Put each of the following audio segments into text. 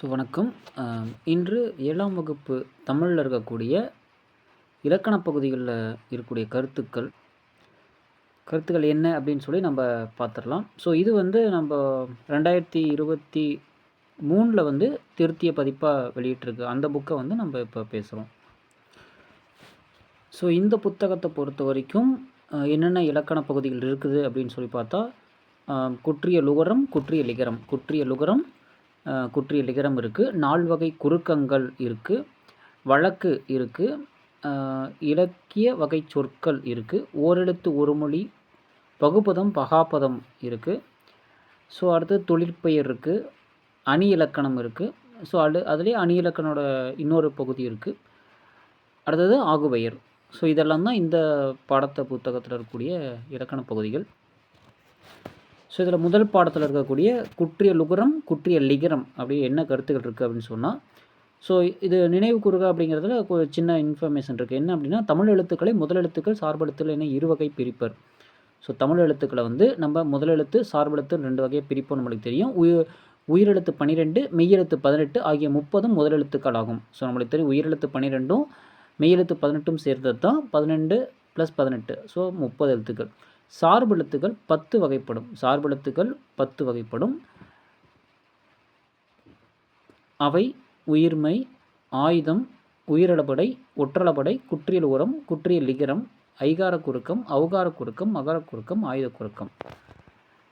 வணக்கம். இன்று 7ஆம் வகுப்பு தமிழில் இருக்கக்கூடிய இலக்கண பகுதிகளில் இருக்கக்கூடிய கருத்துக்கள் என்ன அப்படின்னு சொல்லி நம்ம பார்த்துடலாம். இது வந்து நம்ம 2023 வந்து திருத்திய பதிப்பாக வெளியிட்டிருக்கு. அந்த புக்கை வந்து நம்ம இப்போ பேசுகிறோம். இந்த புத்தகத்தை பொறுத்த வரைக்கும் என்னென்ன இலக்கண பகுதிகள் இருக்குது அப்படின்னு சொல்லி பார்த்தா, குற்றிய லுகரம், குற்றிய லிகரம், குற்றிய லிகரம் இருக்குது. 4 வகை குறுக்கங்கள் இருக்குது. வழக்கு இருக்குது. இலக்கிய வகை சொற்கள் இருக்குது. ஓரெழுத்து ஒரு மொழி, பகுபதம், பகாபதம் இருக்குது. அடுத்து தொழிற்பெயர் இருக்குது. அணி இலக்கணம் இருக்குது. அதுலேயே அணி இலக்கணோட இன்னொரு பகுதி இருக்குது. அடுத்தது ஆகுபெயர். இதெல்லாம் தான் இந்த புத்தகத்தில் இருக்கக்கூடிய இலக்கண பகுதிகள். இதில் முதல் பாடத்தில் இருக்கக்கூடிய குற்றிய லுகரம், குற்றிய லிகரம் அப்படி என்ன கருத்துக்கள் இருக்குது அப்படின்னு சொன்னால், இது நினைவு கூறுக அப்படிங்கிறதுல ஒரு சின்ன இன்ஃபர்மேஷன் இருக்குது. என்ன அப்படின்னா, தமிழ் எழுத்துக்களை முதலெழுத்துக்கள், சார்பெழுத்துக்கள் என 2 வகை பிரிப்பர். தமிழ் எழுத்துக்களை வந்து நம்ம முதலெழுத்து, சார்பெழுத்து 2 வகையை பிரிப்போம். நம்மளுக்கு தெரியும். உயிரெழுத்து 12, மெய்யெழுத்து 18 ஆகிய 30 முதலெழுத்துக்கள் ஆகும். நம்மளுக்கு தெரியும் உயிரெழுத்து 12ம் மெய்யெழுத்து 18ம் சேர்ந்தது தான் 12 + 18, 30 எழுத்துக்கள். சார்பெழுத்துக்கள் 10 வகைப்படும். அவை உயிர்மை, ஆயுதம், உயிரளபடை, ஒற்றளபடை, குற்றிய லுகரம், குற்றிய லிகரம், ஐகார குறுக்கம், ஔகார குறுக்கம், மகர குறுக்கம், ஆயுத குறுக்கம்.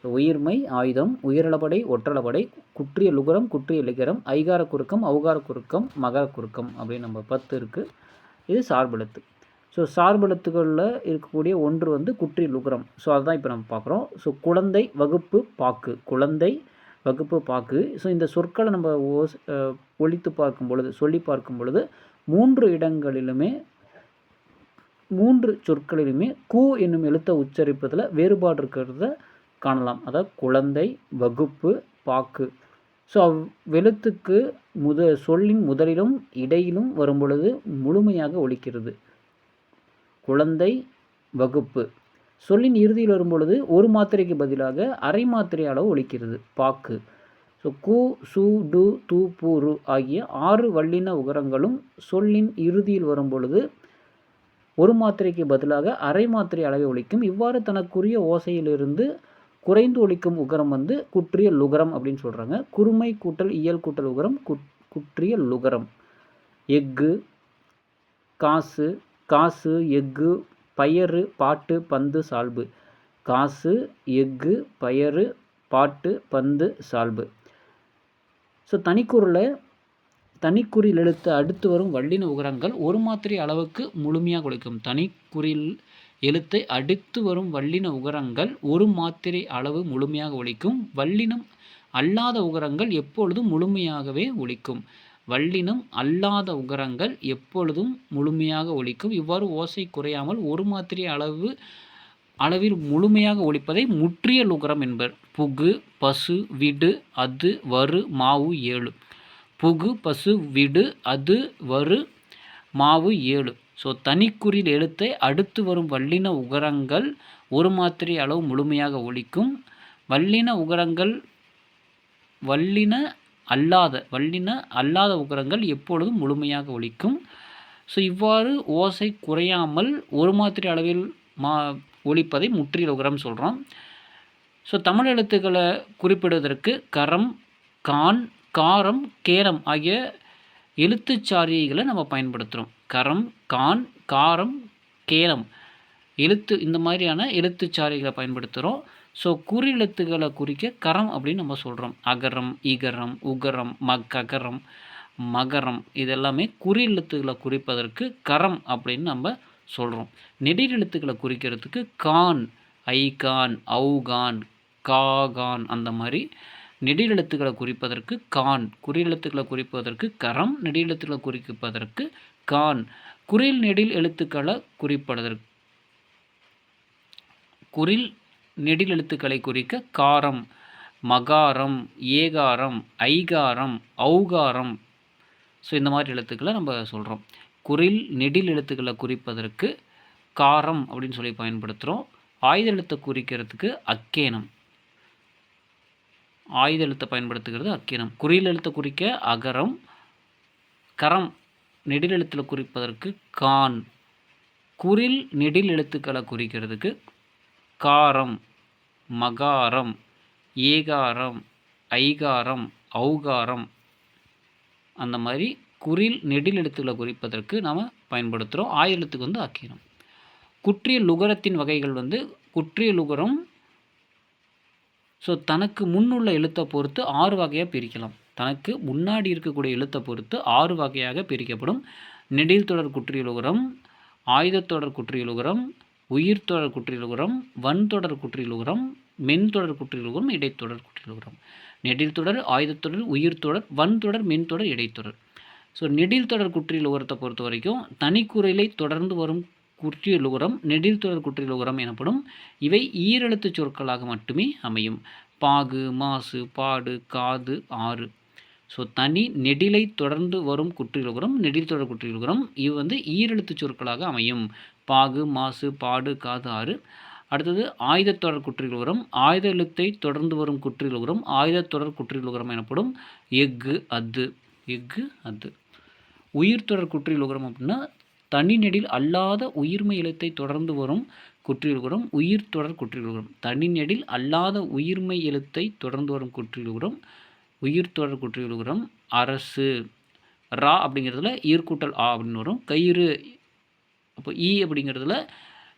உயிர்மை, ஆயுதம், உயிரளபடை, ஒற்றளபடை, குற்றிய லுகரம், குற்றிய லிகரம், ஐகார குறுக்கம், ஔகார குறுக்கம், மகர குறுக்கம் அப்படின்னு நம்ம 10 இருக்குது. இது சார்பெழுத்து. சார்பெழுத்துக்களில் இருக்கக்கூடிய ஒன்று வந்து குற்றிய லுகரம். அதுதான் இப்போ நம்ம பார்க்குறோம். குழந்தை, வகுப்பு, பாக்கு. குழந்தை, வகுப்பு, பாக்கு. இந்த சொற்களை நம்ம ஒலித்து பார்க்கும் பொழுது, சொல்லி பார்க்கும் பொழுது 3 இடங்களிலுமே 3 சொற்களிலுமே கு என்னும் எழுத்தை உச்சரிப்பதில் வேறுபாடு இருக்கிறத காணலாம். அதாவது குழந்தை, வகுப்பு, பாக்கு. அவ்வெழுத்துக்கு சொல்லின் முதலிலும் இடையிலும் வரும் பொழுது முழுமையாக ஒலிக்கிறது. குழந்தை, வகுப்பு. சொல்லின் இறுதியில் வரும்பொழுது ஒரு மாத்திரைக்கு பதிலாக அரை மாத்திரை அளவு ஒலிக்கிறது. பாக்கு. கு, சு, டு, து, பு, ரு ஆகிய 6 வல்லின உகரங்களும் சொல்லின் இறுதியில் வரும்பொழுது ஒரு மாத்திரைக்கு பதிலாக அரை மாத்திரை அளவை ஒலிக்கும். இவ்வாறு தனக்குரிய ஓசையிலிருந்து குறைந்து ஒலிக்கும் உகரம் வந்து குற்றிய லுகரம் அப்படின்னு சொல்கிறாங்க. குறுமை கூட்டல் இயல் கூட்டல் உகரம் குற்றிய லுகரம். எஃகு, காசு, எஃகு, பயறு, பாட்டு, பந்து, சால்பு. காசு, எஃகு, பயறு, பாட்டு, பந்து, சால்பு. தனிக்குறில் எழுத்து அடுத்து வரும் வல்லின உகரங்கள் ஒரு மாத்திரை அளவுக்கு முழுமையாக ஒலிக்கும். தனிக்குறில் எழுத்தை அடுத்து வரும் வல்லின உகரங்கள் ஒரு மாத்திரை அளவு முழுமையாக ஒலிக்கும். வல்லினம் அல்லாத உகரங்கள் எப்பொழுதும் முழுமையாகவே ஒலிக்கும். இவ்வாறு ஓசை குறையாமல் ஒரு மாத்திரை அளவில் முழுமையாக ஒலிப்பதை முற்றிய லுகரம் என்பர். புகு, பசு, விடு, அது, வரு, மாவு 7. புகு, பசு, விடு, அது, வரு, மாவு 7. தனிக்குறில் எழுத்தை அடுத்து வரும் வல்லின உகரங்கள் ஒரு மாத்திரை அளவு முழுமையாக ஒலிக்கும். வல்லின அல்லாத உகரங்கள் எப்பொழுதும் முழுமையாக ஒலிக்கும். இவ்வாறு ஓசை குறையாமல் ஒரு மாத்திரை அளவில் ஒலிப்பதை முற்றிய லுகரம் சொல்கிறோம். தமிழ் எழுத்துக்களை குறிப்பிடுவதற்கு கரம், கான், காரம், கேரம் ஆகிய எழுத்துச்சாரிகளை நம்ம பயன்படுத்துகிறோம். கரம், கான், காரம், கேரம் இந்த மாதிரியான எழுத்துச்சாரிகளை பயன்படுத்துகிறோம். குறியெழுத்துக்களை குறிக்க கரம் அப்படின்னு நம்ம சொல்கிறோம். அகரம், இகரம், உகரம், ககரம், மகரம் இதெல்லாமே குறியெழுத்துக்களை குறிப்பதற்கு கரம் அப்படின்னு நம்ம சொல்கிறோம். நெடிலெழுத்துக்களை குறிக்கிறதுக்கு கான், ஐகான், ஔகான், காகான் அந்த மாதிரி நெடிலெழுத்துக்களை குறிப்பதற்கு கான், குறியெழுத்துக்களை குறிப்பதற்கு கரம், நெடிலெழுத்துக்களை குறிப்பதற்கு கான். குறில் நெடில் எழுத்துக்களை நெடில் எழுத்துக்களை குறிக்க காரம், மகாரம், ஏகாரம், ஐகாரம், ஔகாரம். இந்த மாதிரி எழுத்துக்களை நம்ம சொல்கிறோம். குறில் நெடில் எழுத்துக்களை குறிப்பதற்கு காரம் அப்படின்னு சொல்லி பயன்படுத்துகிறோம். ஆயுத எழுத்தை குறிக்கிறதுக்கு அக்கேனம். ஆயுத எழுத்தை பயன்படுத்துகிறது அக்கிரம். குறில் எழுத்தை குறிக்க அகரம். கரம் நெடில் எழுத்தில் குறிப்பதற்கு கான். குறில் நெடில் எழுத்துக்களை குறிக்கிறதுக்கு காரம், மகாரம், ஏகாரம், ஐகாரம், ஔகாரம். அந்த மாதிரி குறில் நெடில் எழுத்துக்களை குறிப்பதற்கு நாம் பயன்படுத்துகிறோம். ஆயுத எழுத்துக்கு வந்து அக்கிரம். குற்றிய லுகரத்தின் வகைகள் வந்து குற்றிய லுகரம் தனக்கு முன்னுள்ள எழுத்தை பொறுத்து 6 வகையாக பிரிக்கலாம். தனக்கு முன்னாடி இருக்கக்கூடிய எழுத்தை பொறுத்து 6 வகையாக பிரிக்கப்படும். நெடில் தொடர் குற்றியலுகரம், ஆயுதத்தொடர் குற்றியலுகரம், உயிர்த்தொடர் குற்றியலுகரம், வன்தொடர் குற்றியலுகரம், மென்தொடர் குற்றியலுகரம், இடைத்தொடர் குற்றியலுகரம். நெடில் தொடர், ஆயுதத்தொடர், உயிர்த்தொடர், வன்தொடர், மென்தொடர், இடைத்தொடர். நெடில் தொடர் குற்றியலுகரத்தை பொறுத்த வரைக்கும் தனிக்குறிலை தொடர்ந்து வரும் குற்றியலுகரம் நெடில் தொடர் குற்றியலுகரம் எனப்படும். இவை ஈரெழுத்து சொற்களாக மட்டுமே அமையும். பாகு, மாசு, பாடு, காது, ஆறு. தனி நெடிலை தொடர்ந்து வரும் குற்றியலுகரம் நெடில் தொடர் குற்றியலுகரம். இவை வந்து ஈரெழுத்து சொற்களாக அமையும். பாகு, மாசு, பாடு, காது, ஆறு. அடுத்தது ஆயுதத்தொடர் குற்றியலுகரம். ஆயுத எழுத்தை தொடர்ந்து வரும் குற்றியலுகரம் ஆயுதத்தொடர் குற்றியலுகரம் எனப்படும். எஃகு, அத்து. எஃகு, அத்து. உயிர்த்தொடர் குற்றியலுகரம் அப்படின்னா தனி நெடில் அல்லாத உயிர்மை எழுத்தை தொடர்ந்து வரும் குற்றியலுகரம் உயிர்த்தொடர் குற்றியலுகரம். தனி நெடில் அல்லாத உயிர்மை எழுத்தை தொடர்ந்து வரும் குற்றியலுகரம் உயிர்த்தொடர் குற்றியலுகரம். அரசு, ரா அப்படிங்கிறதுல ஈர்க்கூட்டல் ஆ அப்படின்னு வரும். கயிறு, அப்போ ஈ அப்படிங்கிறதுல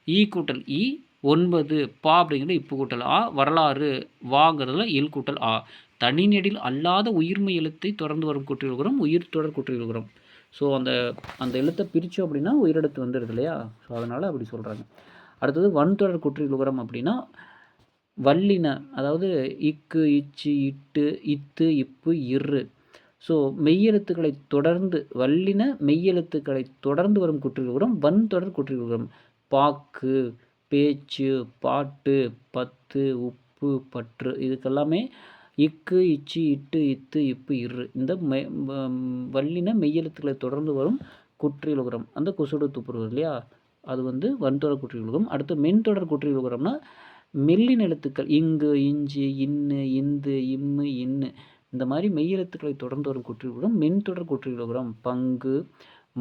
ஈ கூட்டல் ஈ. 9 பா அப்படிங்கிறது இப்பு கூட்டல் ஆ. வரலாறு வாங்கிறதுல இல் கூட்டல் ஆ. தனி நெடில் அல்லாத உயிர்மை எழுத்தை தொடர்ந்து வரும் குற்றியலுகரம் உயிர்த்தொடர் குற்றியலுகரம். அந்த எழுத்தை பிரித்தோம் அப்படின்னா உயிரெழுத்து வந்துடுது இல்லையா? அதனால் அப்படி சொல்கிறாங்க. அடுத்தது வன்தொடர் குற்றியலுகரம் அப்படின்னா வல்லின, அதாவது இக்கு, இச்சு, இட்டு, இத்து, இப்பு, இரு. மெய்யெழுத்துக்களை தொடர்ந்து வல்லின மெய்யெழுத்துக்களை தொடர்ந்து வரும் குற்றியலுகரம் வன்தொடர் குற்றியலுகரம். பாக்கு, பேச்சு, பாட்டு, பத்து, உப்பு, பற்று. இதுக்கெல்லாமே இக்கு, இச்சு, இட்டு, இத்து, இப்பு, இரு. இந்த வல்லின மெய்யெழுத்துக்களை தொடர்ந்து வரும் குற்றியலுகரம். அந்த குசுடு துப்புருவது இல்லையா? அது வந்து வன்தொடர் குற்றியலுகரம். அடுத்து மென்தொடர் குற்றியலுகரம்னா மெல்லின எழுத்துக்கள் இங்கு, இஞ்சு, இன்னு, இந்து, இம்மு, இன்னு. இந்த மாதிரி மெய்யெழுத்துக்களை தொடர்ந்து வரும் குற்றியலுகரம் மென்தொடர் குற்றியலுகரம். பங்கு,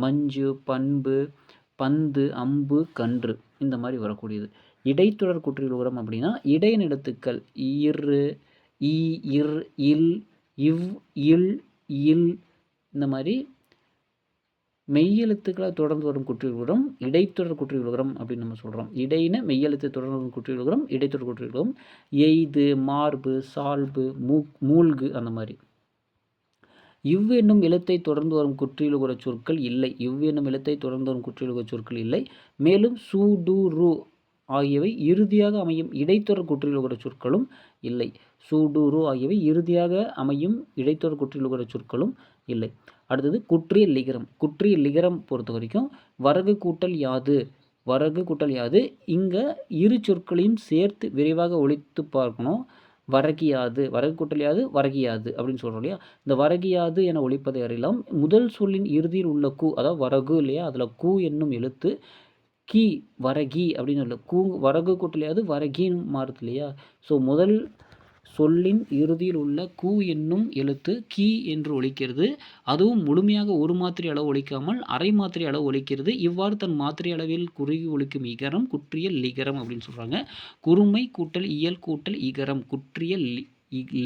மஞ்சு, பண்பு, பந்து, அம்பு, கன்று. இந்த மாதிரி வரக்கூடியது. இடைத்தொடர் குற்றியலுகரம் அப்படின்னா இடையின் எழுத்துக்கள் இரு, இ, இர், இல், இவ், இல், இல். இந்த மாதிரி மெய்யெழுத்துக்களை தொடர்ந்து வரும் குற்றியலுகரம் இடைத்தொடர் குற்றியலுகரம் அப்படின்னு நம்ம சொல்கிறோம். இடையின மெய்யெழுத்தை தொடர்ந்து வரும் குற்றியலுகரம் இடைத்தொடர் குற்றியலுகரம். எய்து, மார்பு, சால்பு, மூழ்கு. அந்த மாதிரி இவ் என்னும் எழுத்தை தொடர்ந்து வரும் குற்றியலுகர சொற்கள் இல்லை. இவ் என்னும் எழுத்தை தொடர்ந்து வரும் குற்றியலுகர சொற்கள் இல்லை. மேலும் சு, டு, ரு ஆகியவை இறுதியாக அமையும் இடைத்தொடர் குற்றியலுகர சொற்களும் இல்லை. சு, டு, ரு ஆகியவை இறுதியாக அமையும் இடைத்தொடர் குற்றியலுகர சொற்களும் இல்லை. அடுத்தது குற்றிய லிகரம். குற்றிய லிகரம் பொறுத்த வரைக்கும் வரகு கூட்டல் யாது. வரகு கூட்டல் யாது இங்கே இரு சொற்களையும் சேர்த்து விரைவாக ஒழித்து பார்க்கணும். வரகியாது, வரகு கூட்டல் யாது, வரகியாது அப்படின்னு சொல்கிறோம் இல்லையா? இந்த வரகியாது என ஒழிப்பதை அறியலாம். முதல் சொல்லின் இறுதியில் உள்ள கூ, அதாவது வரகு இல்லையா, அதில் கூ என்னும் எழுத்து கி, வரகி அப்படின்னு இல்லை. கூ வரகு கூட்டல் யாது வரகின்னு மாறுது இல்லையா? முதல் சொல்லின் இறுதியில் உள்ள கூ என்னும் எழுத்து கி என்று ஒலிக்கிறது. அதுவும் முழுமையாக ஒரு மாத்திரை அளவு ஒலிக்காமல் அரை மாத்திரை அளவு ஒலிக்கிறது. இவ்வாறு தன் மாத்திரை அளவில் குறுகி ஒலிக்கும் இகரம் குற்றிய லிகரம் அப்படின்னு சொல்கிறாங்க. குறுமை கூட்டல் இயல் கூட்டல் இகரம் குற்றிய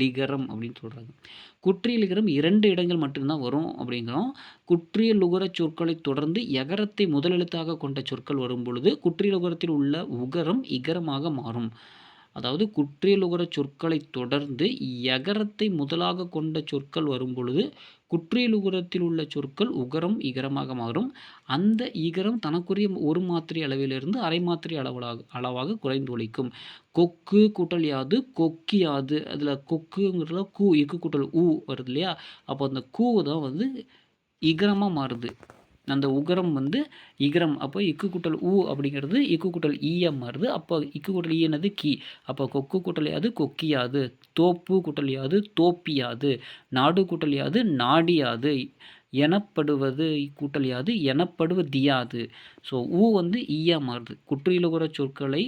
லிகரம் அப்படின்னு சொல்கிறாங்க. குற்றிய லிகரம் 2 இடங்கள் மட்டும்தான் வரும் அப்படிங்கிறோம். குற்றிய லுகர சொற்களை தொடர்ந்து எகரத்தை முதலெழுத்தாக கொண்ட சொற்கள் வரும் பொழுது குற்றிய லுகரத்தில் உள்ள உகரம் இகரமாக மாறும். அதாவது குற்றியலுகர சொற்களை தொடர்ந்து எகரத்தை முதலாக கொண்ட சொற்கள் வரும் பொழுது குற்றியலுகரத்தில் உள்ள சொற்கள் உகரம் இகரமாக மாறும். அந்த இகரம் தனக்குரிய ஒரு மாத்திரை அளவிலிருந்து அரை மாத்திரை அளவாக குறைந்து ஒலிக்கும். கொக்கு கூட்டல் யாது கொக்கியாது. அதில் கொக்குங்கிறதுல கூ இக்கு கூட்டல் ஊ வருது இல்லையா? அப்போ அந்த கூ தான் வந்து இகரமாக மாறுது. அந்த உகரம் வந்து இகரம். அப்போ இக்கு கூட்டல் ஊ அப்படிங்கிறது இக்கு கூட்டல் ஈயம் மாறுது. அப்போ இக்கு கூட்டல் ஈ என்னது கி. அப்போ கொக்கு கூட்டல் யாது கொக்கியாது. தோப்பு கூட்டல் யாது தோப்பியாது. நாடு கூட்டல் யாது நாடியாது. எனப்படுவது கூட்டல் யாது எனப்படுவதியாது. ஊ வந்து ஈயா மாறுது. குற்றியலுகர சொற்களை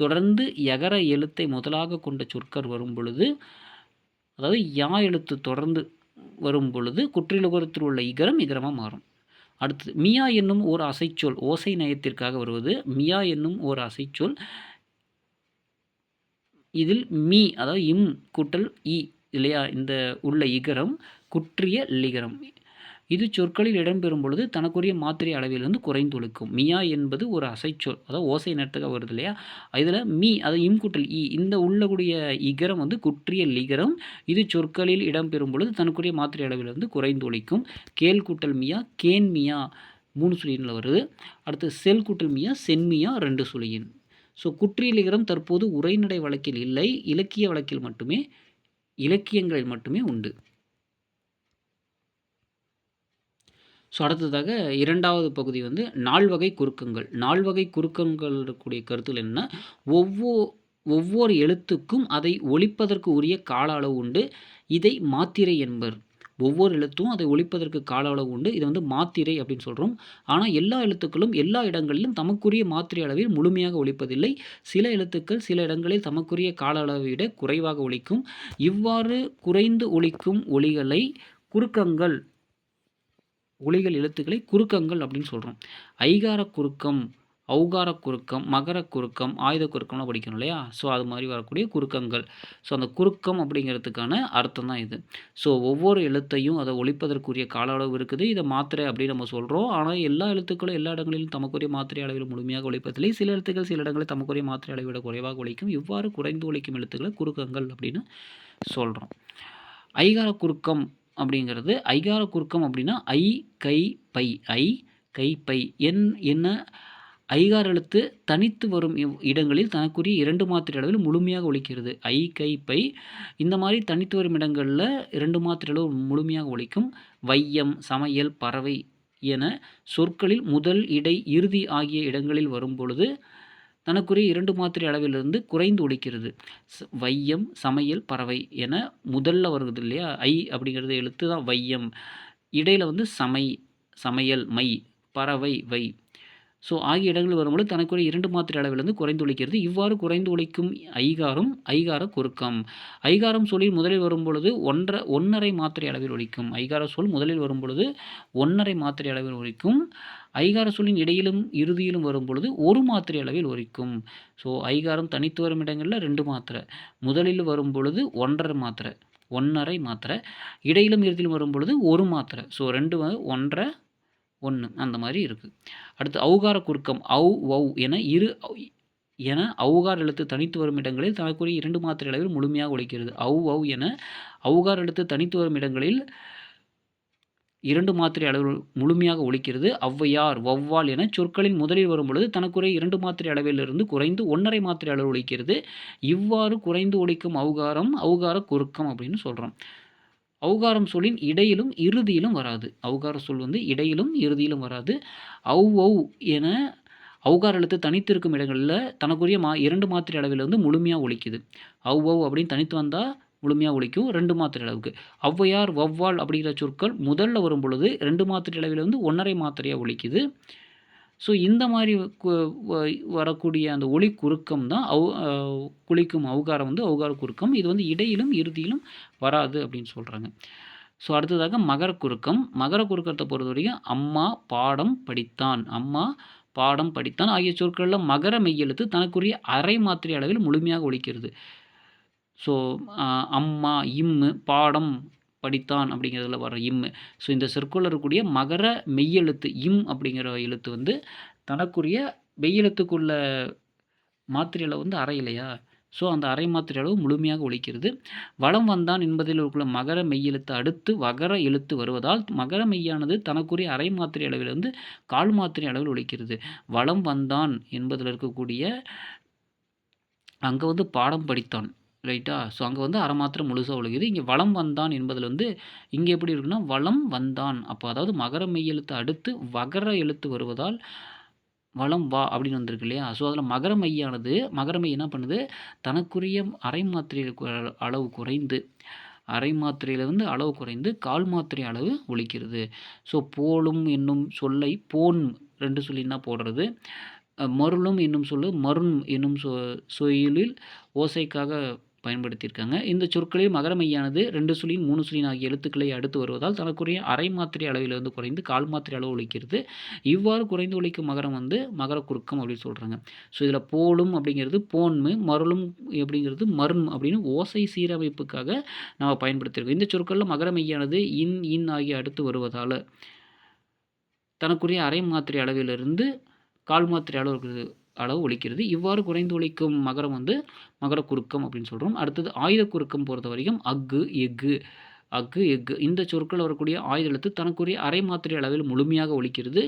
தொடர்ந்து எகர எழுத்தை முதலாக கொண்ட சொற்கள் வரும் பொழுது அதாவது யா எழுத்து தொடர்ந்து வரும் பொழுது குற்றியலுகரத்தில் உள்ள இகரம் இகரமாக மாறும். அடுத்தது மியா என்னும் ஒரு அசைச்சொல் ஓசை நயத்திற்காக வருவது. மியா என்னும் ஒரு அசைச்சொல். இதில் மீ அதாவது இம் கூட்டல் இ இல்லையா, இந்த உள்ள இகரம் குற்றிய லிகரம். இது சொற்களில் இடம்பெறும் பொழுது தனக்குரிய மாத்திரை அளவிலிருந்து குறைந்தொழுக்கும். மியா என்பது ஒரு அசைச்சொல், அதாவது ஓசை நேரத்துக்காக வருது இல்லையா. இதில் மீ அதாவது இம் கூட்டல் இ இந்த உள்ளக்கூடிய இகரம் வந்து குற்றிய லிகரம். இது சொற்களில் இடம்பெறும் பொழுது தனக்குரிய மாத்திரை அளவிலிருந்து குறைந்தொழிக்கும். கேள் கூட்டல் மியா கேன் மியா 3 சுழியனில் வருது. அடுத்து செல் கூட்டல் மியா சென்மியா 2 சுழியன். ஸோ குற்றிய லிகரம் தற்போது உரைநடை வழக்கில் இல்லை, இலக்கிய வழக்கில் மட்டுமே, இலக்கியங்களில் மட்டுமே உண்டு. ஸோ அடுத்ததாக 2வது பகுதி வந்து நால்வகை குறுக்கங்கள். நால்வகை குறுக்கங்கள் இருக்கக்கூடிய கருத்தில் என்ன, ஒவ்வொரு எழுத்துக்கும் அதை ஒலிப்பதற்கு உரிய கால அளவு உண்டு. இதை மாத்திரை என்பர். ஒவ்வொரு எழுத்தும் அதை ஒலிப்பதற்கு கால அளவு உண்டு. இதை வந்து மாத்திரை அப்படின்னு சொல்கிறோம். ஆனால் எல்லா எழுத்துக்களும் எல்லா இடங்களிலும் தமக்குரிய மாத்திரை அளவில் முழுமையாக ஒலிப்பதில்லை. சில எழுத்துக்கள் சில இடங்களில் தமக்குரிய கால அளவை விட குறைவாக ஒலிக்கும். இவ்வாறு குறைந்து ஒலிக்கும் ஒலிகளை குறுக்கங்கள், ஒலிகள் எழுத்துக்களை குறுக்கங்கள் அப்படின்னு சொல்கிறோம். ஐகார குறுக்கம், ஔகார குறுக்கம், மகர குறுக்கம், ஆயுத குறுக்கம்லாம் படிக்கணும் இல்லையா. ஸோ அது மாதிரி வரக்கூடிய குறுக்கங்கள். ஸோ அந்த குறுக்கம் அப்படிங்கிறதுக்கான அர்த்தம் தான் இது. ஸோ ஒவ்வொரு எழுத்தையும் அதை ஒலிப்பதற்குரிய கால அளவு இருக்குது. இதை மாத்திரை அப்படின்னு நம்ம சொல்கிறோம். ஆனால் எல்லா எழுத்துக்களும் எல்லா இடங்களிலும் தமக்குரிய மாத்திரை அளவில் முழுமையாக ஒலிப்பதில்லை. சில எழுத்துக்கள் சில இடங்களில் தமக்குரிய மாத்திரை அளவை விட குறைவாக ஒலிக்கும். இவ்வாறு குறைந்து ஒலிக்கும் எழுத்துக்களை குறுக்கங்கள் அப்படின்னு சொல்கிறோம். ஐகார குறுக்கம் அப்படிங்கிறது, ஐகார குறுக்கம் அப்படின்னா ஐ கை பை, ஐ கை பை என்ன ஐகார எழுத்து தனித்து வரும் இடங்களில் தனக்குரிய 2 மாத்திரை அளவில் முழுமையாக ஒலிக்கிறது. ஐ கை பை இந்த மாதிரி தனித்து வரும் இடங்களில் 2 மாத்திரை அளவு முழுமையாக ஒலிக்கும். வையம், சமையல், பறவை என சொற்களில் முதல், இடை, இறுதி ஆகிய இடங்களில் வரும் பொழுது தனக்குரிய 2 மாத்திரை அளவிலிருந்து குறைந்து ஒலிக்கிறது. வையம், சமையல், பறவை என முதல்ல வருது இல்லையா, ஐ அப்படிங்கிறது எழுத்து தான் வையம். இடையில் வந்து சமையல், மை, பறவை, வை. ஸோ ஆகிய இடங்களில் வரும்பொழுது தனக்குரிய 2 மாத்திரை அளவிலிருந்து குறைந்து ஒலிக்கிறது. இவ்வாறு குறைந்து ஒலிக்கும் ஐகாரம் ஐகார குறுக்கம். ஐகாரம் சொல்லில் முதலில் வரும்பொழுது 1.5 மாத்திரை அளவில் ஒலிக்கும். ஐகார சொல் முதலில் வரும்பொழுது 1.5 மாத்திரை அளவில் ஒலிக்கும். ஐகார சொல்லின் இடையிலும் இறுதியிலும் வரும்பொழுது 1 மாத்திரை அளவில் ஒலிக்கும். ஸோ ஐகாரம் தனித்து வரும் இடங்களில் 2 மாத்திரை, முதலில் வரும்பொழுது 1.5 மாத்திரை, 1.5 மாத்திரை, இடையிலும் இறுதியிலும் வரும்பொழுது 1 மாத்திரை. ஸோ 2 1.5 1 அந்த மாதிரி இருக்குது. அடுத்து ஔகார குறுக்கம். ஔ என ஔகார எழுத்து தனித்து வரும் இடங்களில் தனக்குரிய 2 மாத்திரை அளவில் முழுமையாக ஒலிக்கிறது. ஔ என ஔகார எழுத்து தனித்து வரும் இடங்களில் 2 மாத்திரை அளவு முழுமையாக ஒலிக்கிறது. ஔவையார், வௌவால் என சொற்களின் முதலில் வரும் பொழுது தனக்குரிய 2 மாத்திரை அளவிலிருந்து குறைந்து 1.5 மாத்திரை அளவு ஒலிக்கிறது. இவ்வாறு குறைந்து ஒலிக்கும் ஔகாரம் ஔகார குறுக்கம் அப்படின்னு சொல்கிறோம். ஔகாரம் சொல்லின் இடையிலும் இறுதியிலும் வராது. ஔகார சொல் வந்து இடையிலும் இறுதியிலும் வராது. ஔ என ஔகார எழுத்து தனித்து இருக்கும் இடங்களில் தனக்குரிய 2 மாத்திரை அளவில் வந்து முழுமையாக ஒலிக்குது. ஔ அப்படின்னு தனித்து வந்தால் முழுமையாக ஒலிக்கும் 2 மாத்திரை அளவுக்கு. ஔவையார், வௌவால் அப்படிங்கிற சொற்கள் முதல்ல வரும் பொழுது 2 மாத்திரை அளவில் வந்து 1.5 மாத்திரையாக ஒலிக்குது. ஸோ இந்த மாதிரி வரக்கூடிய அந்த ஒலி குறுக்கம் தான் குளிக்கும் ஔகாரம் வந்து ஔகார குறுக்கம். இது வந்து இடையிலும் இறுதியிலும் வராது அப்படின்னு சொல்கிறாங்க. ஸோ அடுத்ததாக மகர குறுக்கம். மகர குறுக்கத்தை பொறுத்த வரைக்கும் அம்மா பாடம் படித்தான், அம்மா பாடம் படித்தான் ஆகிய சொற்களில் மகர மெய்யெழுத்து தனக்குரிய அரை மாத்திரை அளவில் முழுமையாக ஒலிக்கிறது. ஸோ அம்மா, இம்மு, பாடம் படித்தான் அப்படிங்கிறதுல வர இம்மு. ஸோ இந்த சொற்களில் இருக்கக்கூடிய மகர மெய்யெழுத்து இம் அப்படிங்கிற எழுத்து வந்து தனக்குரிய மெய்யெழுத்துக்குள்ள மாத்திரை அளவு வந்து அரை இல்லையா. ஸோ அந்த அரை மாத்திரை அளவு முழுமையாக ஒலிக்கிறது. வலம் வந்தான் என்பதில் உள்ள மகர மெய்யெழுத்து அடுத்து வகர எழுத்து வருவதால் மகர மெய்யானது தனக்குரிய அரை மாத்திரை அளவிலிருந்து 1/4 மாத்திரை அளவில் ஒலிக்கிறது. வலம் வந்தான் என்பதில் இருக்கக்கூடிய அங்கே வந்து பாடம் படித்தான் ரைட்டா. ஸோ அங்கே வந்து அரை மாத்திரை முழுசாக ஒலிக்குது. இங்கே வலம் வந்தான் என்பதில் வந்து இங்கே எப்படி இருக்குன்னா வலம் வந்தான். அப்போ அதாவது மகர மெய்யெழுத்து அடுத்து வகர எழுத்து வருவதால் வலம் வா அப்படின்னு வந்திருக்கு இல்லையா. ஸோ அதில் மகர மெய் என்ன பண்ணுது, தனக்குரிய அரை மாத்திரை அளவு குறைந்து, அரை மாத்திரையிலிருந்து அளவு குறைந்து 1/4 மாத்திரை அளவு ஒலிக்கிறது. ஸோ போலும் என்னும் சொல்லை போன் 2 சொல்லினா போடுறது. மருளும் என்னும் சொல்லு மருண் என்னும் சொல்லில் ஓசைக்காக பயன்படுத்தியிருக்காங்க. இந்த சொற்களில் மகர மெய்யானது 2 சுழின் 3 சுழின் ஆகிய எழுத்துக்களை அடுத்து வருவதால் தனக்குரிய அரை மாத்திரை அளவிலிருந்து குறைந்து கால் மாத்திரை அளவு ஒலிக்கிறது. இவ்வாறு குறைந்து ஒலிக்கும் மகரம் வந்து மகர குறுக்கம் அப்படின்னு சொல்கிறாங்க. ஸோ இதில் போலும் அப்படிங்கிறது போன்மு, மருளும் அப்படிங்கிறது மரும் அப்படின்னு ஓசை சீரமைப்புக்காக நம்ம பயன்படுத்தியிருக்கோம். இந்த சொற்களில் மகர மெய்யானது இன் ஆகிய அடுத்து வருவதால் தனக்குரிய அரை மாத்திரை அளவிலிருந்து கால் மாத்திரை அளவு ஒலிக்கிறது. இவ்வாறு குறைந்து ஒலிக்கும் மகரம் வந்து மகர குறுக்கம் அப்படின்னு சொல்கிறோம். அடுத்தது ஆயுத குறுக்கம் பொறுத்த வரைக்கும் அக்கு எக்கு இந்த சொற்கள் வரக்கூடிய ஆயுத எழுத்து தனக்குரிய அரை மாத்திரை அளவில் முழுமையாக ஒலிக்கிறது.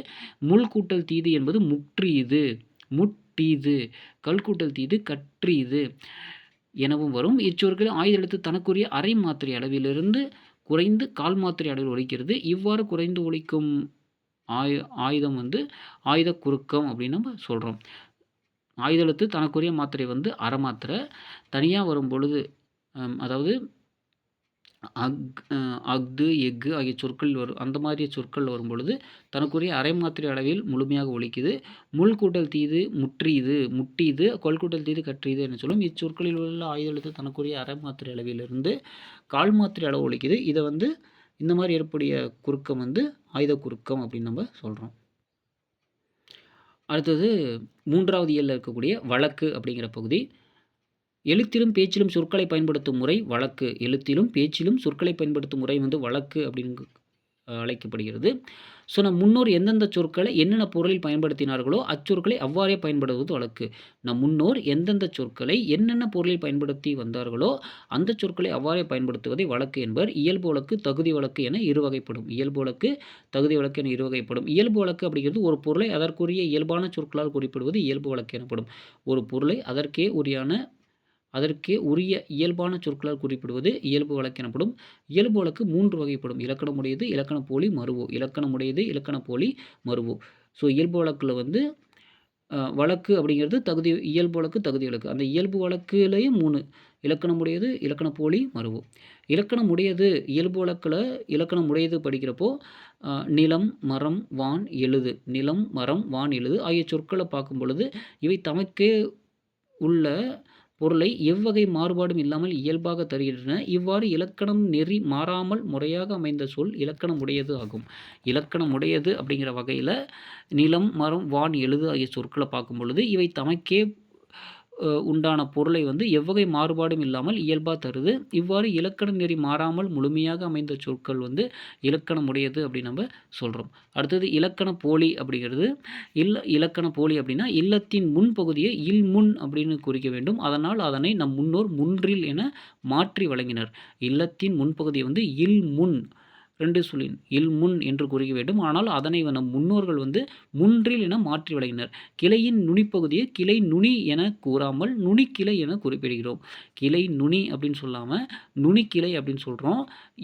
முள் கூட்டல் தீது என்பது முட்டீது, கல் கூட்டல் தீது கற்றீது எனவும் வரும். இச்சொற்கள் ஆயுத எழுத்து தனக்குரிய அரை மாத்திரை அளவிலிருந்து குறைந்து கால் மாத்திரை அளவில் ஒலிக்கிறது. இவ்வாறு குறைந்து ஒலிக்கும் ஆயுதம் வந்து ஆயுத குறுக்கம் அப்படின்னு நம்ம சொல்கிறோம். ஆயுத எழுத்து தனக்குரிய மாத்திரை வந்து அரை மாத்திரை. தனியாக வரும் பொழுது அதாவது அஃது எஃகு ஆகிய சொற்கள் வரும். அந்த மாதிரி சொற்கள் வரும் பொழுது தனக்குரிய அரை மாத்திரை அளவில் முழுமையாக ஒலிக்குது. முள் கூட்டல் தீது முட்டீது, கொல் கூட்டல் தீது கற்றீது என சொல்லும். இச்சொற்களில் உள்ள ஆயுத எழுத்து தனக்குரிய அரை மாத்திரை அளவிலிருந்து கால் மாத்திரை அளவு ஒலிக்குது. இதை வந்து இந்த மாதிரி ஏற்படைய குறுக்கம் வந்து ஆயுத குறுக்கம் அப்படின்னு நம்ம சொல்கிறோம். அடுத்தது 3வது இயலில் இருக்கக்கூடிய வழக்கு அப்படிங்கிற பகுதி. எழுத்திலும் பேச்சிலும் சொற்களை பயன்படுத்தும் முறை வழக்கு. எழுத்திலும் பேச்சிலும் சொற்களை பயன்படுத்தும் முறை வந்து வழக்கு அப்படின்னு அழைக்கப்படுகிறது. ஸோ நம் முன்னோர் எந்தெந்த சொற்களை என்னென்ன பொருளில் பயன்படுத்தினார்களோ அச்சொற்களை அவ்வாறே பயன்படுத்துவது வழக்கு. நம் முன்னோர் எந்தெந்த சொற்களை என்னென்ன பொருளில் பயன்படுத்தி வந்தார்களோ அந்த சொற்களை அவ்வாறே பயன்படுத்துவதை வழக்கு என்பர். இயல்பு வழக்கு, தகுதி வழக்கு என இருவகைப்படும். இயல்பு வழக்கு, தகுதி வழக்கு என இருவகைப்படும். இயல்பு வழக்கு அப்படிங்கிறது ஒரு பொருளை அதற்குரிய இயல்பான சொற்களால் குறிப்பிடுவது இயல்பு வழக்கு எனப்படும். ஒரு பொருளை அதற்கே உரிய இயல்பான சொற்களால் குறிப்பிடுவது இயல்பு வழக்கு எனப்படும். இயல்பு வழக்கு 3 வகைப்படும். இலக்கணமுடையது, இலக்கணப்போலி, மருவு. இலக்கணமுடையது, இலக்கணப்போலி, மருவு. ஸோ இயல்பு வழக்கில் வந்து வழக்கு அப்படிங்கிறது இயல்பு வழக்கு, தகுதி வழக்கு. அந்த இயல்பு வழக்குலேயும் 3: இலக்கணமுடையது, இலக்கணப்போலி, மருவு. இலக்கணமுடையது இயல்பு வழக்கில் இலக்கணமுடையது படிக்கிறப்போ நிலம், மரம், வான், எழுது. நிலம், மரம், வான், எழுது ஆகிய சொற்களை பார்க்கும் பொழுது இவை தமக்கே உள்ள பொருளை எவ்வகை மாறுபாடும் இல்லாமல் இயல்பாக தருகின்றன. இவ்வாறு இலக்கணம் நெறி மாறாமல் முறையாக அமைந்த சொல் இலக்கணமுடையது ஆகும். இலக்கணமுடையது அப்படிங்கிற வகையில் நிலம், மரம், வான், எழுது ஆகிய சொற்களை பார்க்கும் பொழுது இவை தமக்கே உண்டான பொருளை வந்து எவ்வகை மாறுபாடும் இல்லாமல் இயல்பாக தருது. இவ்வாறு இலக்கண நெறி மாறாமல் முழுமையாக அமைந்த சொற்கள் வந்து இலக்கணமுடையது அப்படின்னு நம்ம சொல்கிறோம். அடுத்தது இலக்கண போலி அப்படிங்கிறது. இலக்கண போலி அப்படின்னா இல்லத்தின் முன்பகுதியை இல்முன் அப்படின்னு குறிக்க வேண்டும். அதனால் அதனை நம் முன்னோர் முன்றில் என மாற்றி வழங்கினர். இல்லத்தின் முன்பகுதியை வந்து இல்முன் 2 சுழின் இல்முன் என்று குறிக்க வேண்டும். ஆனால் அதனை நம் முன்னோர்கள் வந்து முன்றில் என மாற்றி வழங்கினர். கிளையின் நுனிப்பகுதியை கிளை நுனி என கூறாமல் நுனிக்கிளை என குறிப்பிடுகிறோம். கிளை நுனி அப்படின்னு சொல்லாமல் நுனிக்கிளை அப்படின்னு சொல்கிறோம்.